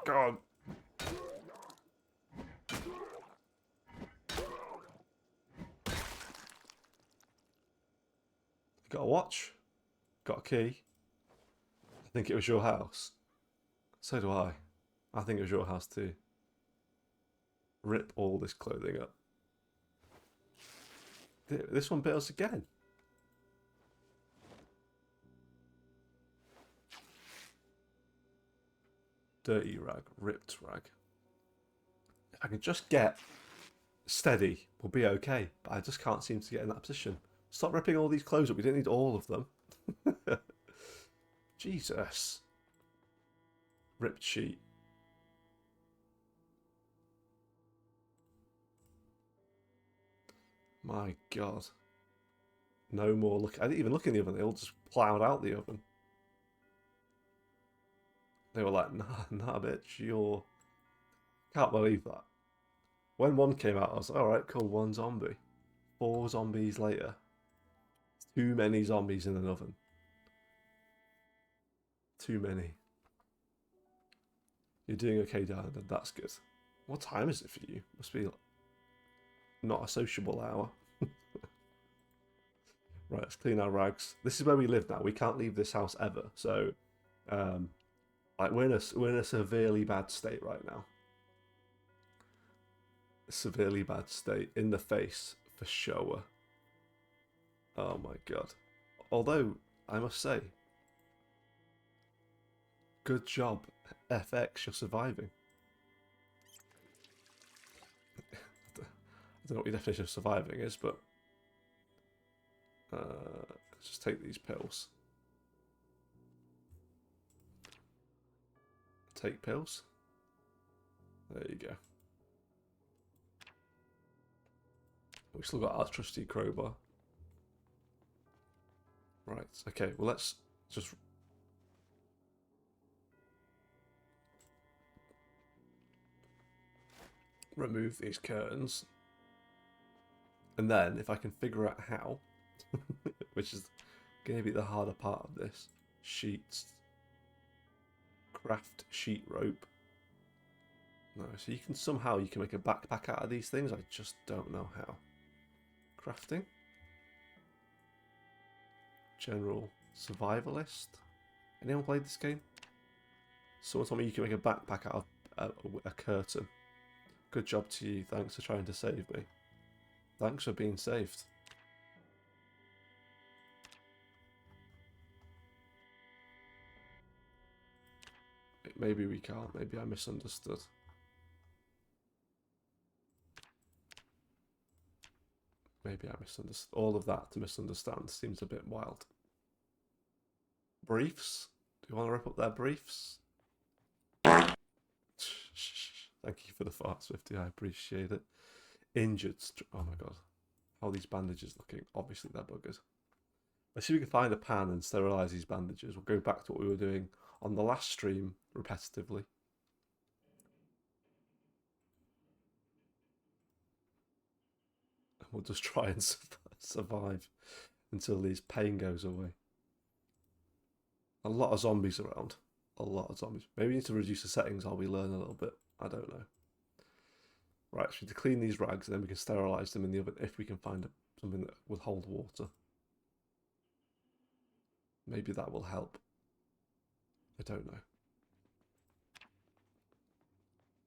God. Got a watch? Got a key? I think it was your house. So do I. I think it was your house too. Rip all this clothing up. This one bit us again. Dirty rag, ripped rag. If I can just get steady, we'll be okay. But I just can't seem to get in that position. Stop ripping all these clothes up. We didn't need all of them. Jesus. Ripped sheet. My God. No more look. I didn't even look in the oven. They all just plowed out the oven. They were like, nah, bitch, you're... Can't believe that. When one came out, I was like, alright, cool, 1 zombie. 4 zombies later. Too many zombies in an oven. Too many. You're doing okay, darling, that's good. What time is it for you? Must be not a sociable hour. Right, let's clean our rags. This is where we live now. We can't leave this house ever. So, like we're in a severely bad state right now. Severely bad state in the face for sure. Oh my God. Although, I must say, good job, FX, you're surviving. I don't know what your definition of surviving is, but let's just take these pills. Take pills. There you go. We've still got our trusty crowbar. Right, okay, well let's just... remove these curtains. And then, if I can figure out how, which is going to be the harder part of this, sheets, craft sheet rope. No, so you can make a backpack out of these things, I just don't know how. Crafting. General survivalist. Anyone played this game? Someone told me you can make a backpack out of a curtain. Good job to you, thanks for trying to save me. Thanks for being saved. Maybe we can't, maybe I misunderstood. Maybe I misunderstood. All of that to misunderstand seems a bit wild. Briefs? Do you want to rip up their briefs? Thank you for the fart, Swifty. I appreciate it. Injured. Oh my god. How are these bandages looking? Obviously they're buggered. Let's see if we can find a pan and sterilise these bandages. We'll go back to what we were doing on the last stream repetitively. And we'll just try and survive until this pain goes away. A lot of zombies around. A lot of zombies. Maybe we need to reduce the settings while we learn a little bit. I don't know. Right, so we need to clean these rags and then we can sterilise them in the oven if we can find something that will hold water. Maybe that will help. I don't know.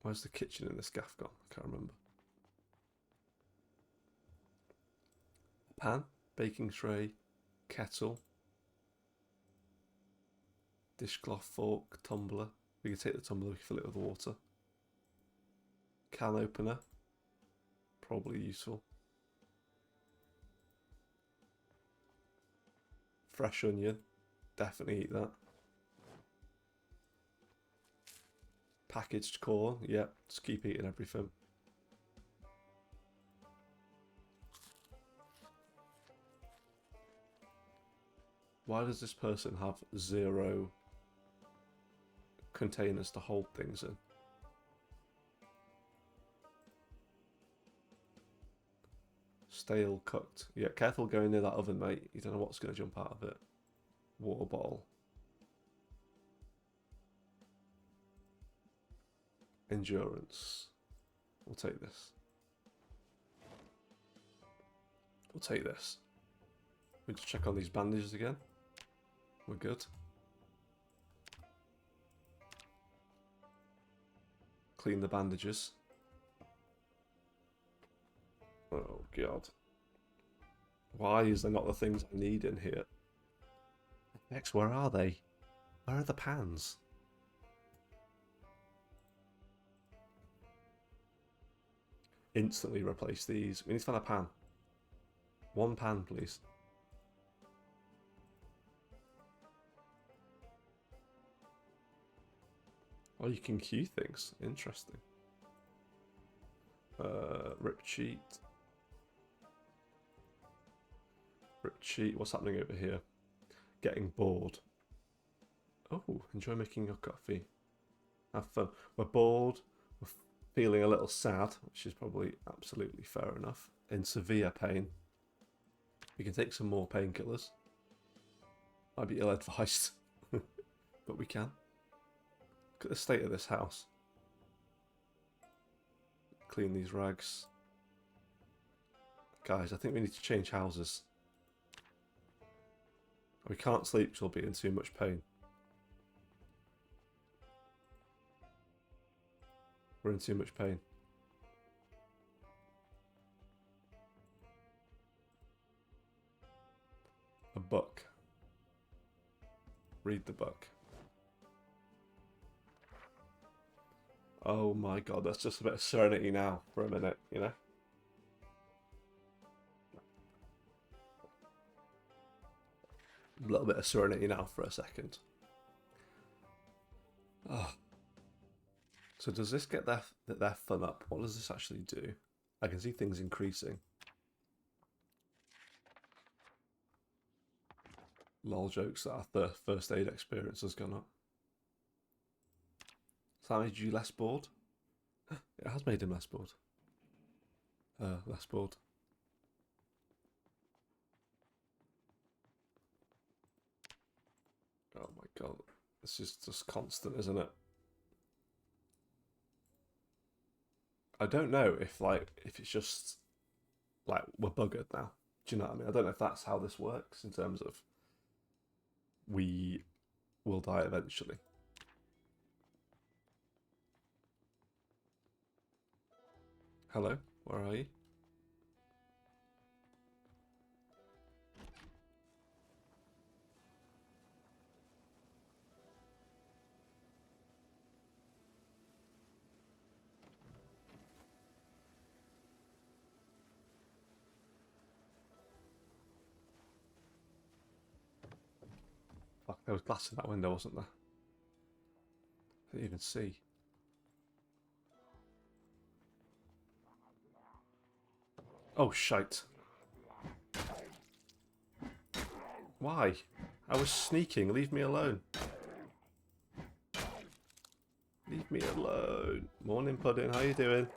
Where's the kitchen in this gaff gone? I can't remember. Pan, baking tray, kettle, dishcloth, fork, tumbler. We can take the tumbler, we can fill it with water. Can opener, probably useful. Fresh onion, definitely eat that. Packaged corn, yeah, just keep eating everything. Why does this person have 0 containers to hold things in? Stale cooked. Yeah, careful going near that oven, mate. You don't know what's going to jump out of it. Water bottle. Endurance. We'll take this. We'll take this. We just check on these bandages again. We're good. Clean the bandages. Oh god. Why is there not the things I need in here? Next, where are they? Where are the pans? Instantly replace these. We need to find a pan. One pan, please. Oh, you can queue things. Interesting. Rip cheat. Rip cheat. What's happening over here? Getting bored. Oh, enjoy making your coffee. Have fun. We're bored. We're feeling a little sad, which is probably absolutely fair enough. In severe pain. We can take some more painkillers. Might be ill-advised, but we can. Look at the state of this house. Clean these rags. Guys, I think we need to change houses. We can't sleep because we'll be in too much pain. We're in too much pain. A buck. read the book. Oh my god, that's just a bit of Serenity Now for a minute, you know? A little bit of Serenity Now for a second. Oh. So does this get their fun up? What does this actually do? I can see things increasing. Lol jokes that our first aid experience has gone up. Has that made you less bored? It has made him less bored. Less bored. Oh my god. This is just constant, isn't it? I don't know if it's just like we're buggered now. Do you know what I mean? I don't know if that's how this works in terms of we will die eventually. Hello, where are you? Fuck, there was glass in that window, wasn't there? I didn't even see. Oh, shite. Why? I was sneaking. Leave me alone. Leave me alone. Morning, Pudding. How you doing?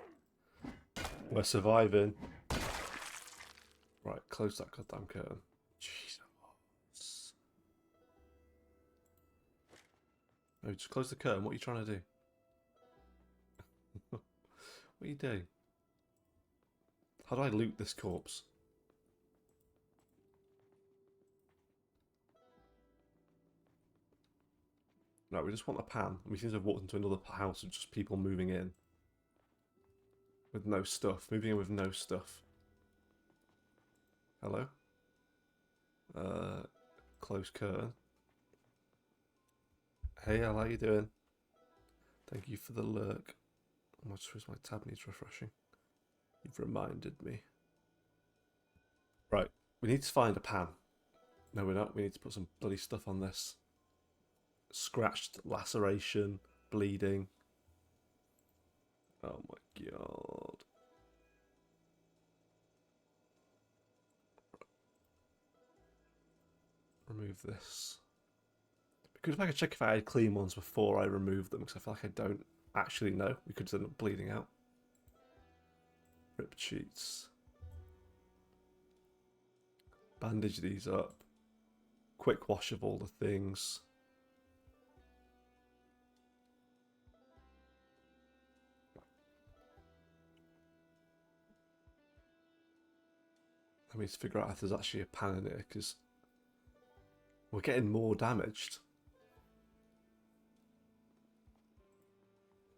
We're surviving. Right, close that goddamn curtain. Jesus. No, just close the curtain. What are you trying to do? What are you doing? How do I loot this corpse? No, we just want a pan. We seem to have walked into another house with just people moving in. With no stuff. Moving in with no stuff. Hello? Close curtain. Hey, how are you doing? Thank you for the lurk. I'm not sure if my tab needs refreshing. You've reminded me. Right, we need to find a pan. No, we're not. We need to put some bloody stuff on this. Scratched, laceration, bleeding. Oh my god. Remove this. Because if I could check if I had clean ones before I remove them, because I feel like I don't actually know. We could just end up bleeding out. Ripped sheets. Bandage these up. Quick wash of all the things. I need to figure out if there's actually a pan in here, because we're getting more damaged.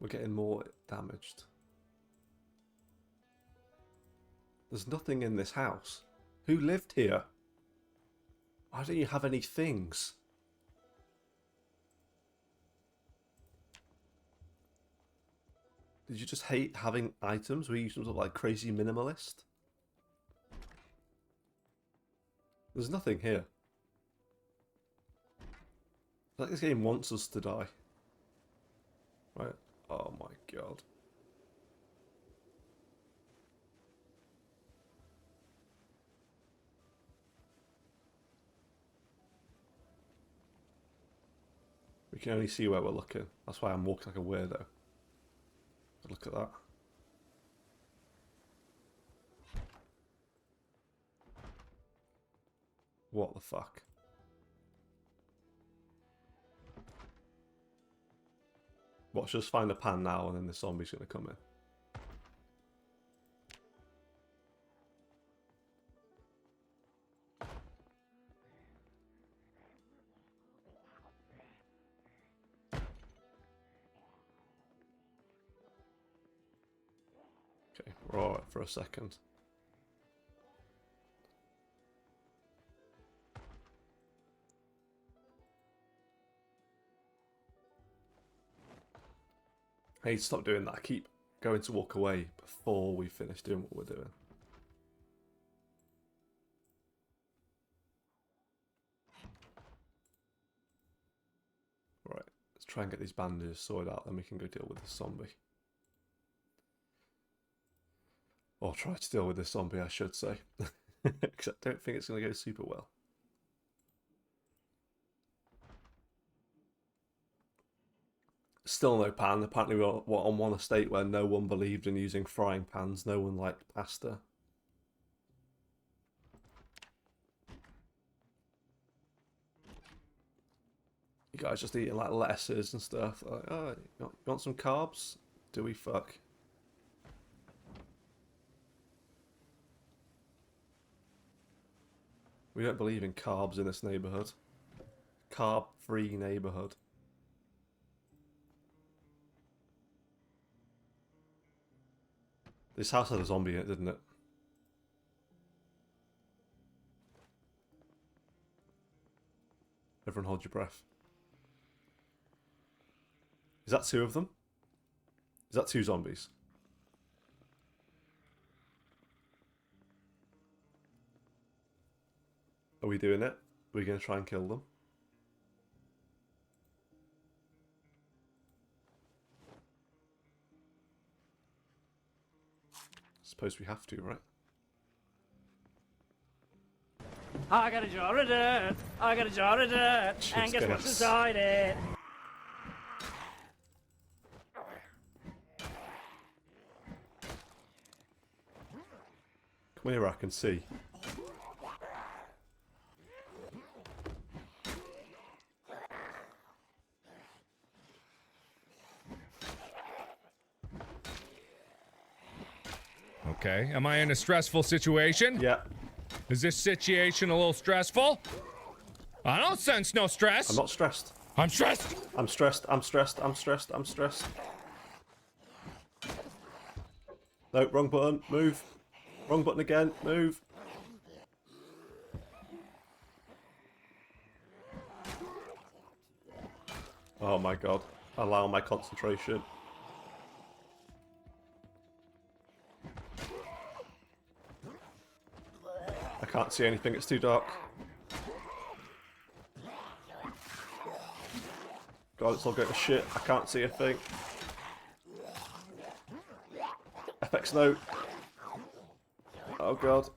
We're getting more damaged. There's nothing in this house. Who lived here? Why don't you have any things? Did you just hate having items? Were you some sort of like crazy minimalist? There's nothing here. It's like this game wants us to die. Right? Oh my god. We can only see where we're looking. That's why I'm walking like a weirdo. Look at that. What the fuck? Watch, just find a pan now and then the zombie's gonna come in. Okay, we're alright for a second. I need to stop doing that. I keep going to walk away before we finish doing what we're doing. Right, let's try and get these bandages sorted out, then we can go deal with this zombie. Or try to deal with this zombie, I should say. Because I don't think it's going to go super well. Still no pan. Apparently we're on one estate where no one believed in using frying pans. No one liked pasta. You guys just eating like lettuces and stuff. Like, oh, you want some carbs? Do we fuck? We don't believe in carbs in this neighborhood. Carb-free neighborhood. This house had a zombie in it, didn't it? Everyone hold your breath. Is that two of them? Is that two zombies? Are we doing it? Are we going to try and kill them? Suppose we have to, right? I got a jar of dirt, I got a jar of dirt, and guess what's inside it? Come here, I can see. Okay, am I in a stressful situation? Yeah. Is this situation a little stressful? I don't sense no stress. I'm not stressed. I'm stressed. I'm stressed. I'm stressed. I'm stressed. I'm stressed. No, wrong button. Move. Wrong button again. Move. Oh my god. Allow my concentration. I can't see anything. It's too dark. God, it's all going to shit. I can't see a thing. FX note. Oh god.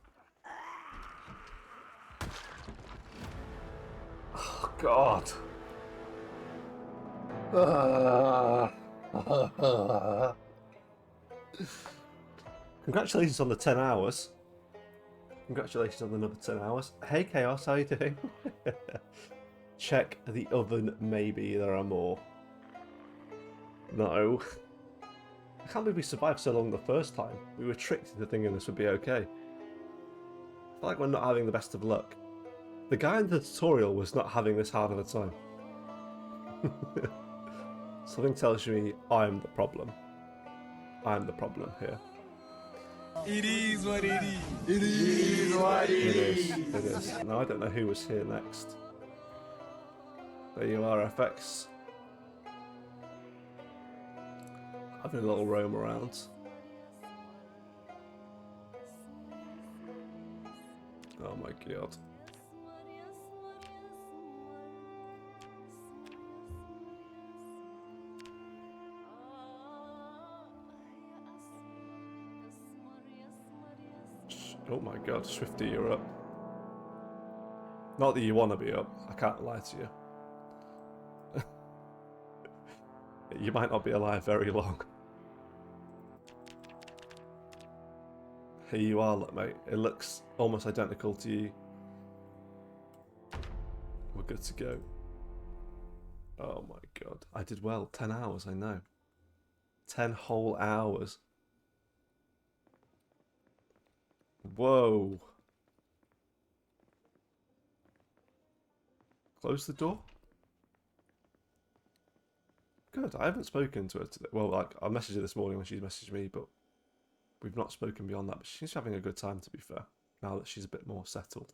Oh god. Congratulations on the 10 hours. Congratulations on another 10 hours. Hey Chaos, how you doing? Check the oven, maybe there are more. No. I can't believe we survived so long the first time. We were tricked into thinking this would be okay. I feel like we're not having the best of luck. The guy in the tutorial was not having this hard of a time. Something tells me I'm the problem. I'm the problem here. It is what it is. It is what it is. It is. Now I don't know who was here next. There you are, FX. Having a little roam around. Oh my god. Oh my god, Swifty, you're up. Not that you want to be up, I can't lie to you. You might not be alive very long. Here you are, look mate. It looks almost identical to you. We're good to go. Oh my god. I did well. 10 hours, I know. 10 whole hours. Whoa. Close the door? Good. I haven't spoken to her today. Well, like, I messaged her this morning when she messaged me, but we've not spoken beyond that. But she's having a good time, to be fair, now that she's a bit more settled.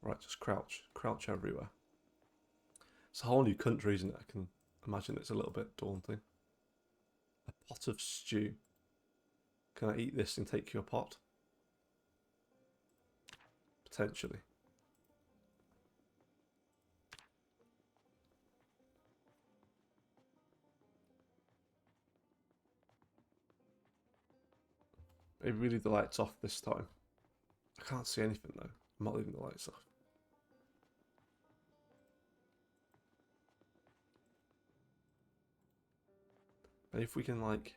Right, just crouch. Crouch everywhere. It's a whole new country, isn't it? I can imagine it's a little bit daunting. A pot of stew. Can I eat this and take your pot? Potentially. Maybe we leave the lights off this time. I can't see anything though. I'm not leaving the lights off. Maybe if we can like...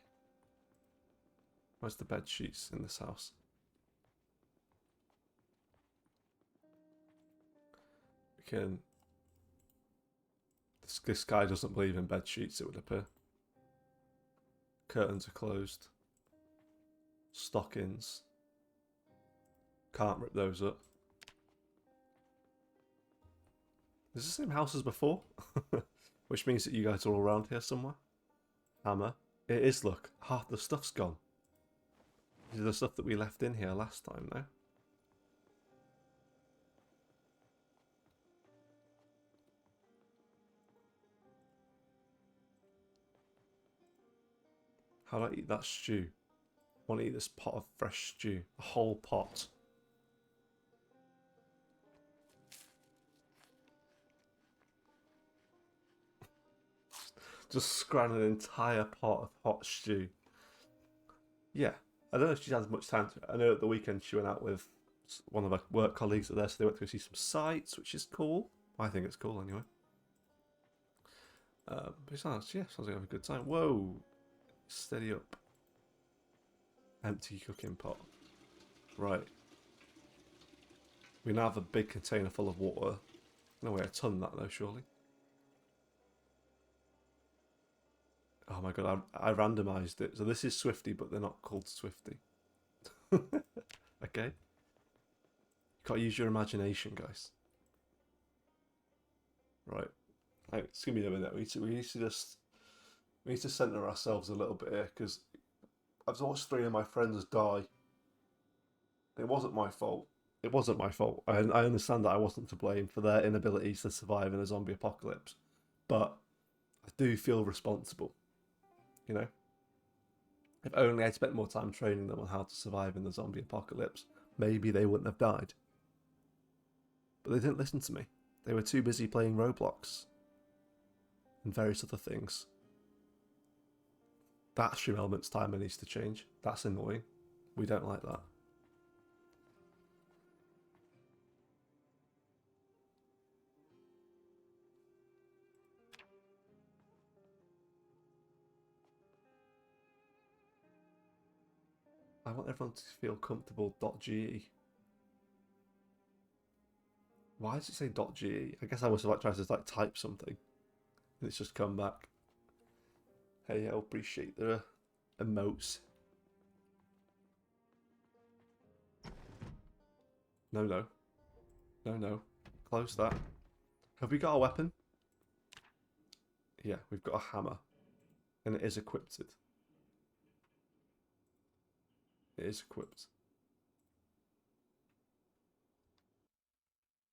Where's the bed sheets in this house? We can... This guy doesn't believe in bed sheets, it would appear. Curtains are closed. Stockings. Can't rip those up. Is this the same house as before? Which means that you guys are all around here somewhere. Hammer. It is, look. Half the stuff's gone. This is the stuff that we left in here last time, though. How do I eat that stew? I want to eat this pot of fresh stew. A whole pot. Just scran an entire pot of hot stew. Yeah. I don't know if she has much time to... I know at the weekend she went out with one of her work colleagues there, so they went to go see some sights, which is cool. I think it's cool anyway. But it sounds like I have a good time. Whoa. Steady up. Empty cooking pot. Right. We now have a big container full of water. No way a ton that though, surely. Oh my god, I randomised it. So this is Swifty, but they're not called Swifty. Okay? You gotta use your imagination, guys. Right. It's gonna be a minute. We need to centre ourselves a little bit here, because I've watched 3 of my friends die. It wasn't my fault. It wasn't my fault. I understand that I wasn't to blame for their inabilities to survive in a zombie apocalypse. But I do feel responsible. You know? If only I'd spent more time training them on how to survive in the zombie apocalypse, maybe they wouldn't have died. But they didn't listen to me. They were too busy playing Roblox. And various other things. That stream element's timer needs to change. That's annoying. We don't like that. I want everyone to feel comfortable. .ge. Why does it say .ge? I guess I must have like tried to like type something, and it's just come back. Hey, I appreciate the emotes. No. Close that. Have we got a weapon? Yeah, we've got a hammer, and it is equipped. It is equipped.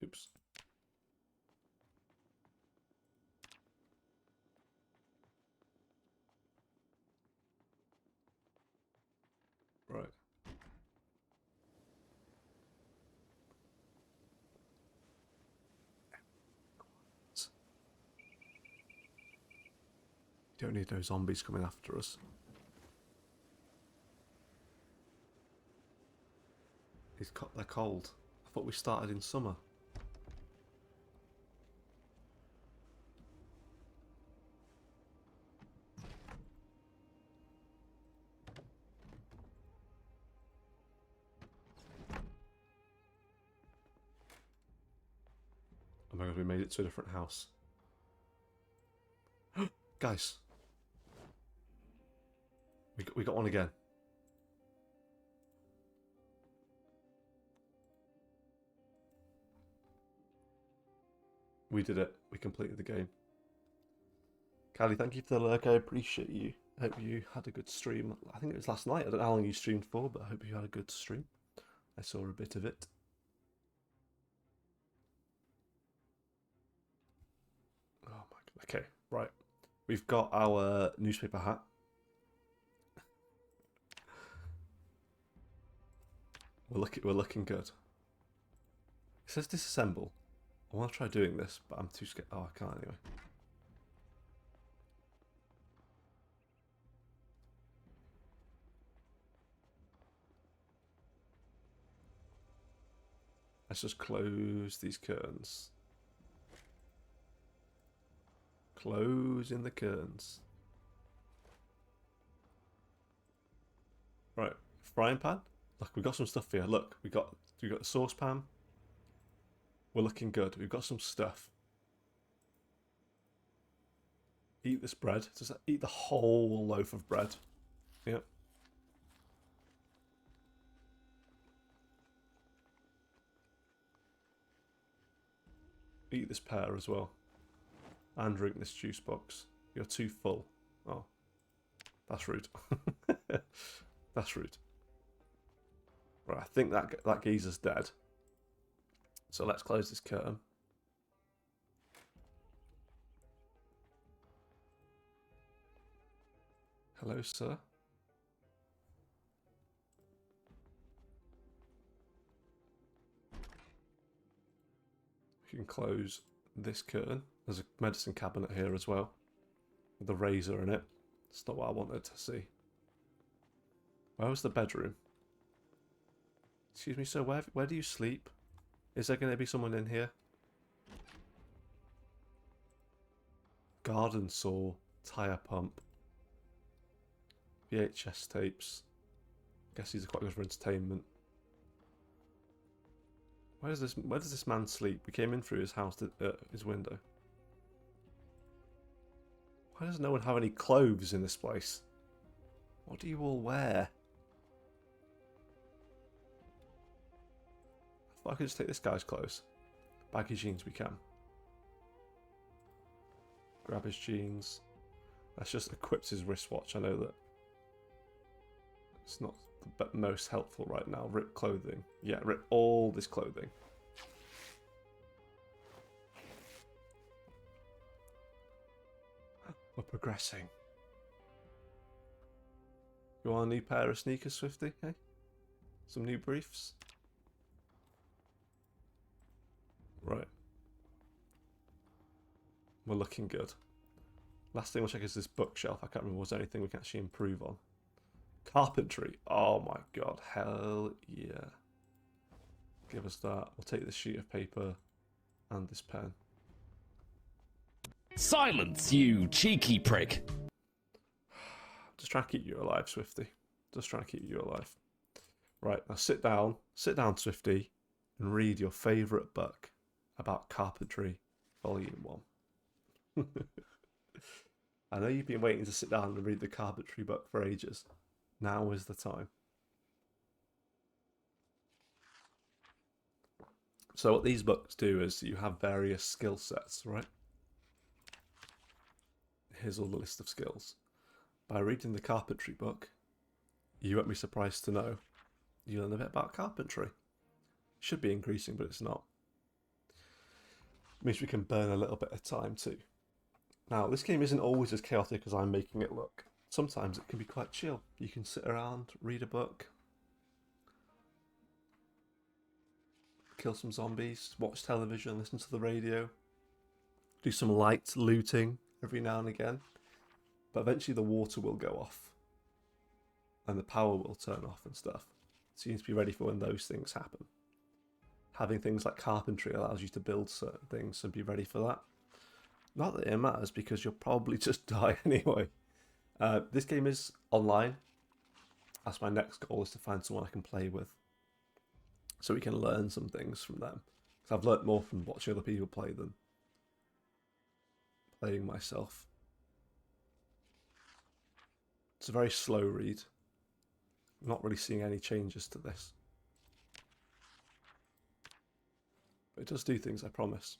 Oops. Right. You don't need no zombies coming after us. They're cold. I thought we started in summer. Oh my god, we made it to a different house. Guys. We got one again. We did it. We completed the game. Callie, thank you for the lurk. I appreciate you. I hope you had a good stream. I think it was last night. I don't know how long you streamed for, but I hope you had a good stream. I saw a bit of it. Oh Okay, right. We've got our newspaper hat. We're looking good. It says disassemble. I want to try doing this, but I'm too scared. Oh, I can't anyway. Let's just close these curtains. Closing the curtains. Right, frying pan. Look, we've got some stuff here. Look, we got the saucepan. We're looking good. We've got some stuff. Eat this bread. Just eat the whole loaf of bread. Yep. Eat this pear as well. And drink this juice box. You're too full. Oh. That's rude. That's rude. Right, I think that geezer's dead. So let's close this curtain. Hello, sir. You can close this curtain. There's a medicine cabinet here as well, with the razor in it. It's not what I wanted to see. Where was the bedroom? Excuse me, sir, where do you sleep? Is there going to be someone in here? Garden saw, tyre pump, VHS tapes. Guess these are quite good for entertainment. Where does this man sleep? We came in through his house, his window. Why does no one have any clothes in this place? What do you all wear? I thought I could just take this guy's clothes. Bag his jeans we can. Grab his jeans. Let's just equip his wristwatch. I know that it's not the most helpful right now. Rip clothing. Yeah, rip all this clothing. We're progressing. You want a new pair of sneakers, Swifty? Hey? Some new briefs? Right. We're looking good. Last thing we'll check is this bookshelf. I can't remember, was there anything we can actually improve on? Carpentry. Oh my god. Hell yeah. Give us that. We'll take this sheet of paper and this pen. Silence, you cheeky prick. Just trying to keep you alive, Swifty. Just trying to keep you alive. Right, now sit down, Swifty, and read your favourite book about carpentry, Volume 1. I know you've been waiting to sit down and read the carpentry book for ages. Now is the time. So what these books do is you have various skill sets, right? Here's all the list of skills. By reading the carpentry book, you won't be surprised to know you learn a bit about carpentry. Should be increasing, but it's not. Means we can burn a little bit of time too. Now, this game isn't always as chaotic as I'm making it look. Sometimes it can be quite chill. You can sit around, read a book, kill some zombies, watch television, listen to the radio, do some light looting every now and again. But eventually the water will go off and the power will turn off and stuff. So you need to be ready for when those things happen. Having things like carpentry allows you to build certain things and be ready for that. Not that it matters because you'll probably just die anyway. This game is online. That's my next goal, is to find someone I can play with, so we can learn some things from them. Because I've learnt more from watching other people play than playing myself. It's a very slow read. I'm not really seeing any changes to this. But it does do things, I promise.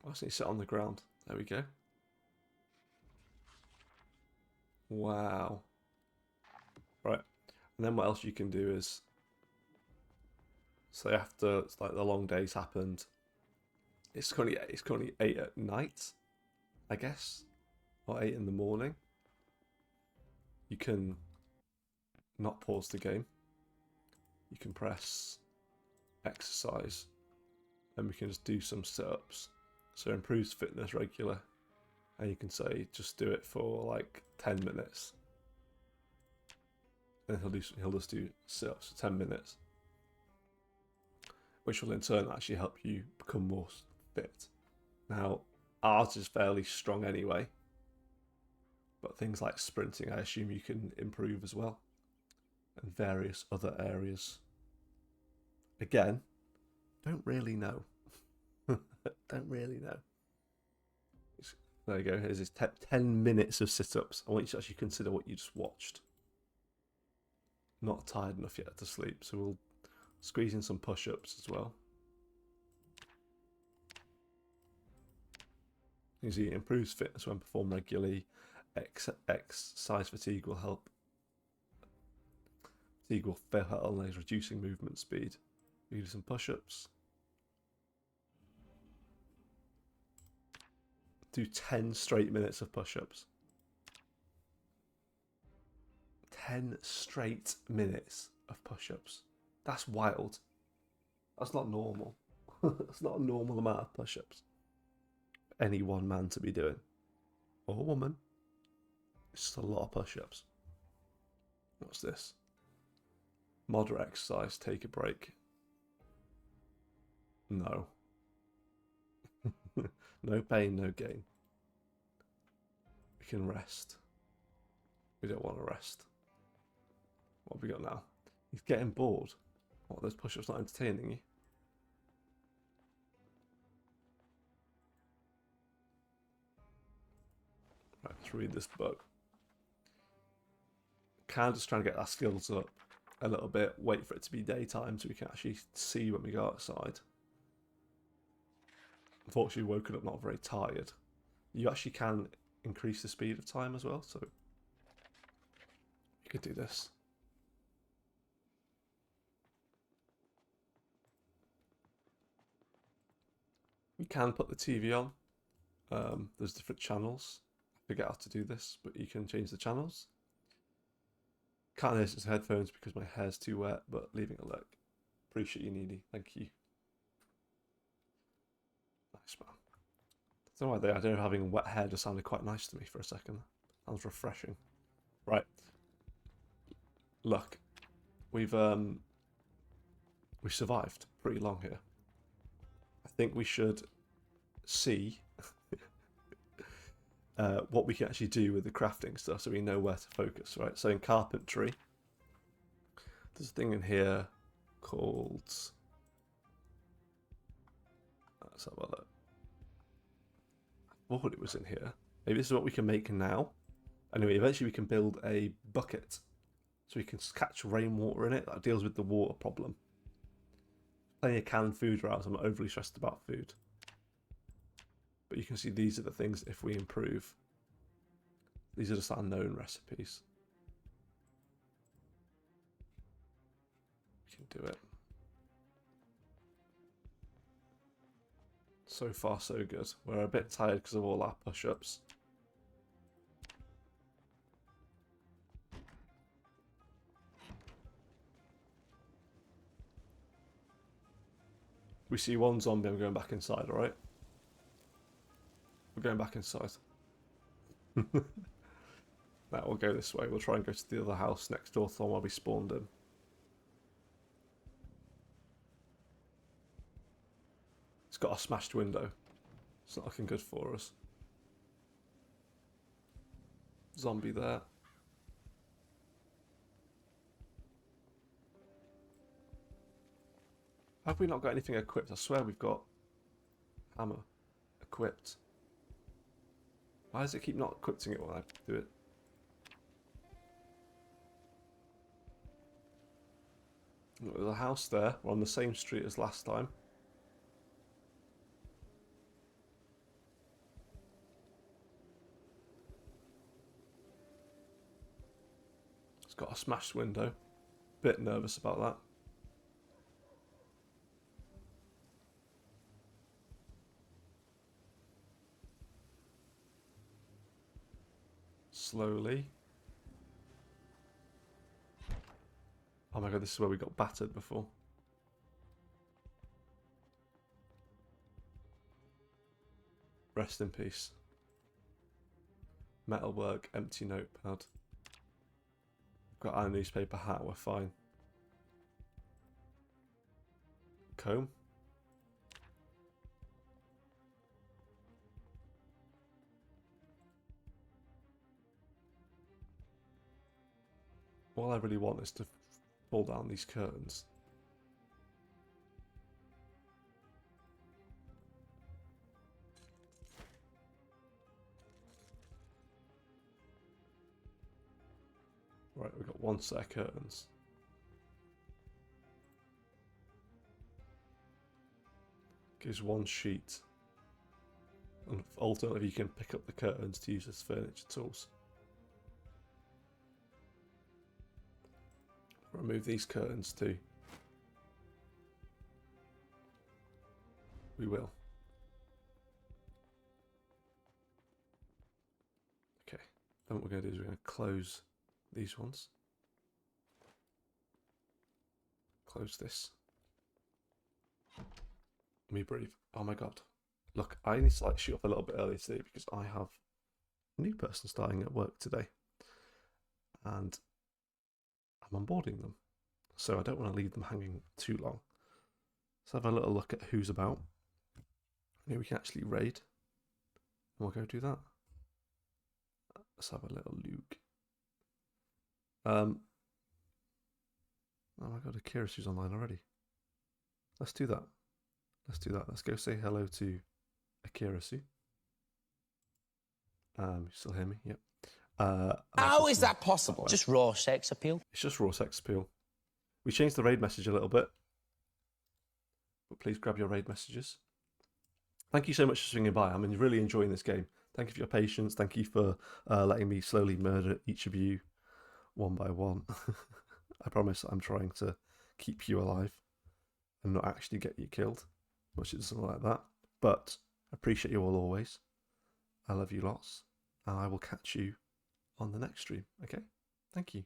I just need to sit on the ground. There we go. Wow. Right. And then what else you can do is So after it's like the long days happened, it's currently 8 at night, I guess, or 8 in the morning. You can not pause the game. You can press exercise, and we can just do some sit-ups. So improves fitness regular, and you can say just do it for like 10 minutes, and he'll just do sit-ups for 10 minutes, which will in turn actually help you become more fit. Now, ours is fairly strong anyway, but things like sprinting, I assume you can improve as well, and various other areas. Again, don't really know. Don't really know. There you go. Here's his 10 minutes of sit-ups. I want you to actually consider what you just watched. Not tired enough yet to sleep, so we'll squeeze in some push-ups as well. You see, it improves fitness when performed regularly. Exercise fatigue will help. Fatigue will fail and is reducing movement speed. You can do some push-ups. Do 10 straight minutes of push-ups. 10 straight minutes of push-ups. That's wild. That's not normal. That's not a normal amount of push-ups. Any one man to be doing. Or woman. It's just a lot of push-ups. What's this? Moderate exercise, take a break. No. No pain, no gain. We can rest. We don't want to rest. What have we got now? He's getting bored. What, those push-ups not entertaining you? Right, let's read this book. Kind of just trying to get our skills up a little bit, wait for it to be daytime so we can actually see when we go outside. Unfortunately, woken up not very tired. You actually can increase the speed of time as well, so you could do this. You can put the TV on. There's different channels. I forget how to do this, but you can change the channels. Can't listen to headphones because my hair's too wet, but leaving it look. Appreciate you, Needy. Thank you. Nice, man. I don't know why the idea of having wet hair just sounded quite nice to me for a second. Sounds refreshing. Right. Look, we've survived pretty long here. I think we should see what we can actually do with the crafting stuff so we know where to focus, right? So in carpentry, there's a thing in here called... Let's have a look. I thought it was in here. Maybe this is what we can make now. Anyway, eventually we can build a bucket so we can catch rainwater in it. That deals with the water problem. Plenty of canned food around, so I'm not overly stressed about food. But you can see these are the things if we improve. These are just our known recipes. We can do it. So far, so good. We're a bit tired because of all our push-ups. We see one zombie, I'm going back inside, alright? We're going back inside. Now we'll go this way. We'll try and go to the other house next door to the one where we spawned in. It's got a smashed window. It's not looking good for us. Zombie there. Have we not got anything equipped? I swear we've got hammer equipped. Why does it keep not equipping it when I do it? Look, there's a house there. We're on the same street as last time. It's got a smashed window. Bit nervous about that. slowly. Oh my god, this is where we got battered before. Rest in peace. Metalwork, empty notepad. Got our newspaper hat, we're fine. Comb. All I really want is to pull down these curtains. Right, we've got one set of curtains. Gives one sheet. And alternatively, you can pick up the curtains to use as furniture tools. Remove these curtains too. We will. Okay, then what we're going to do is we're going to close these ones. Close this. Let me breathe. Oh my god. Look, I need to shoot off a little bit earlier today because I have a new person starting at work today. And I'm onboarding them. So I don't want to leave them hanging too long. Let's have a little look at who's about. Maybe we can actually raid. And we'll go do that. Let's have a little look. Oh my god, Akirasu's online already. Let's do that. Let's do that. Let's go say hello to Akirasu. You still hear me? Yep. How is that possible? Just raw sex appeal. It's just raw sex appeal. We changed the raid message a little bit. But please grab your raid messages. Thank you so much for swinging by. I'm really enjoying this game. Thank you for your patience. Thank you for letting me slowly murder each of you one by one. I promise I'm trying to keep you alive and not actually get you killed. Much it doesn't like that. But I appreciate you all always. I love you lots. And I will catch you on the next stream. Okay? Thank you.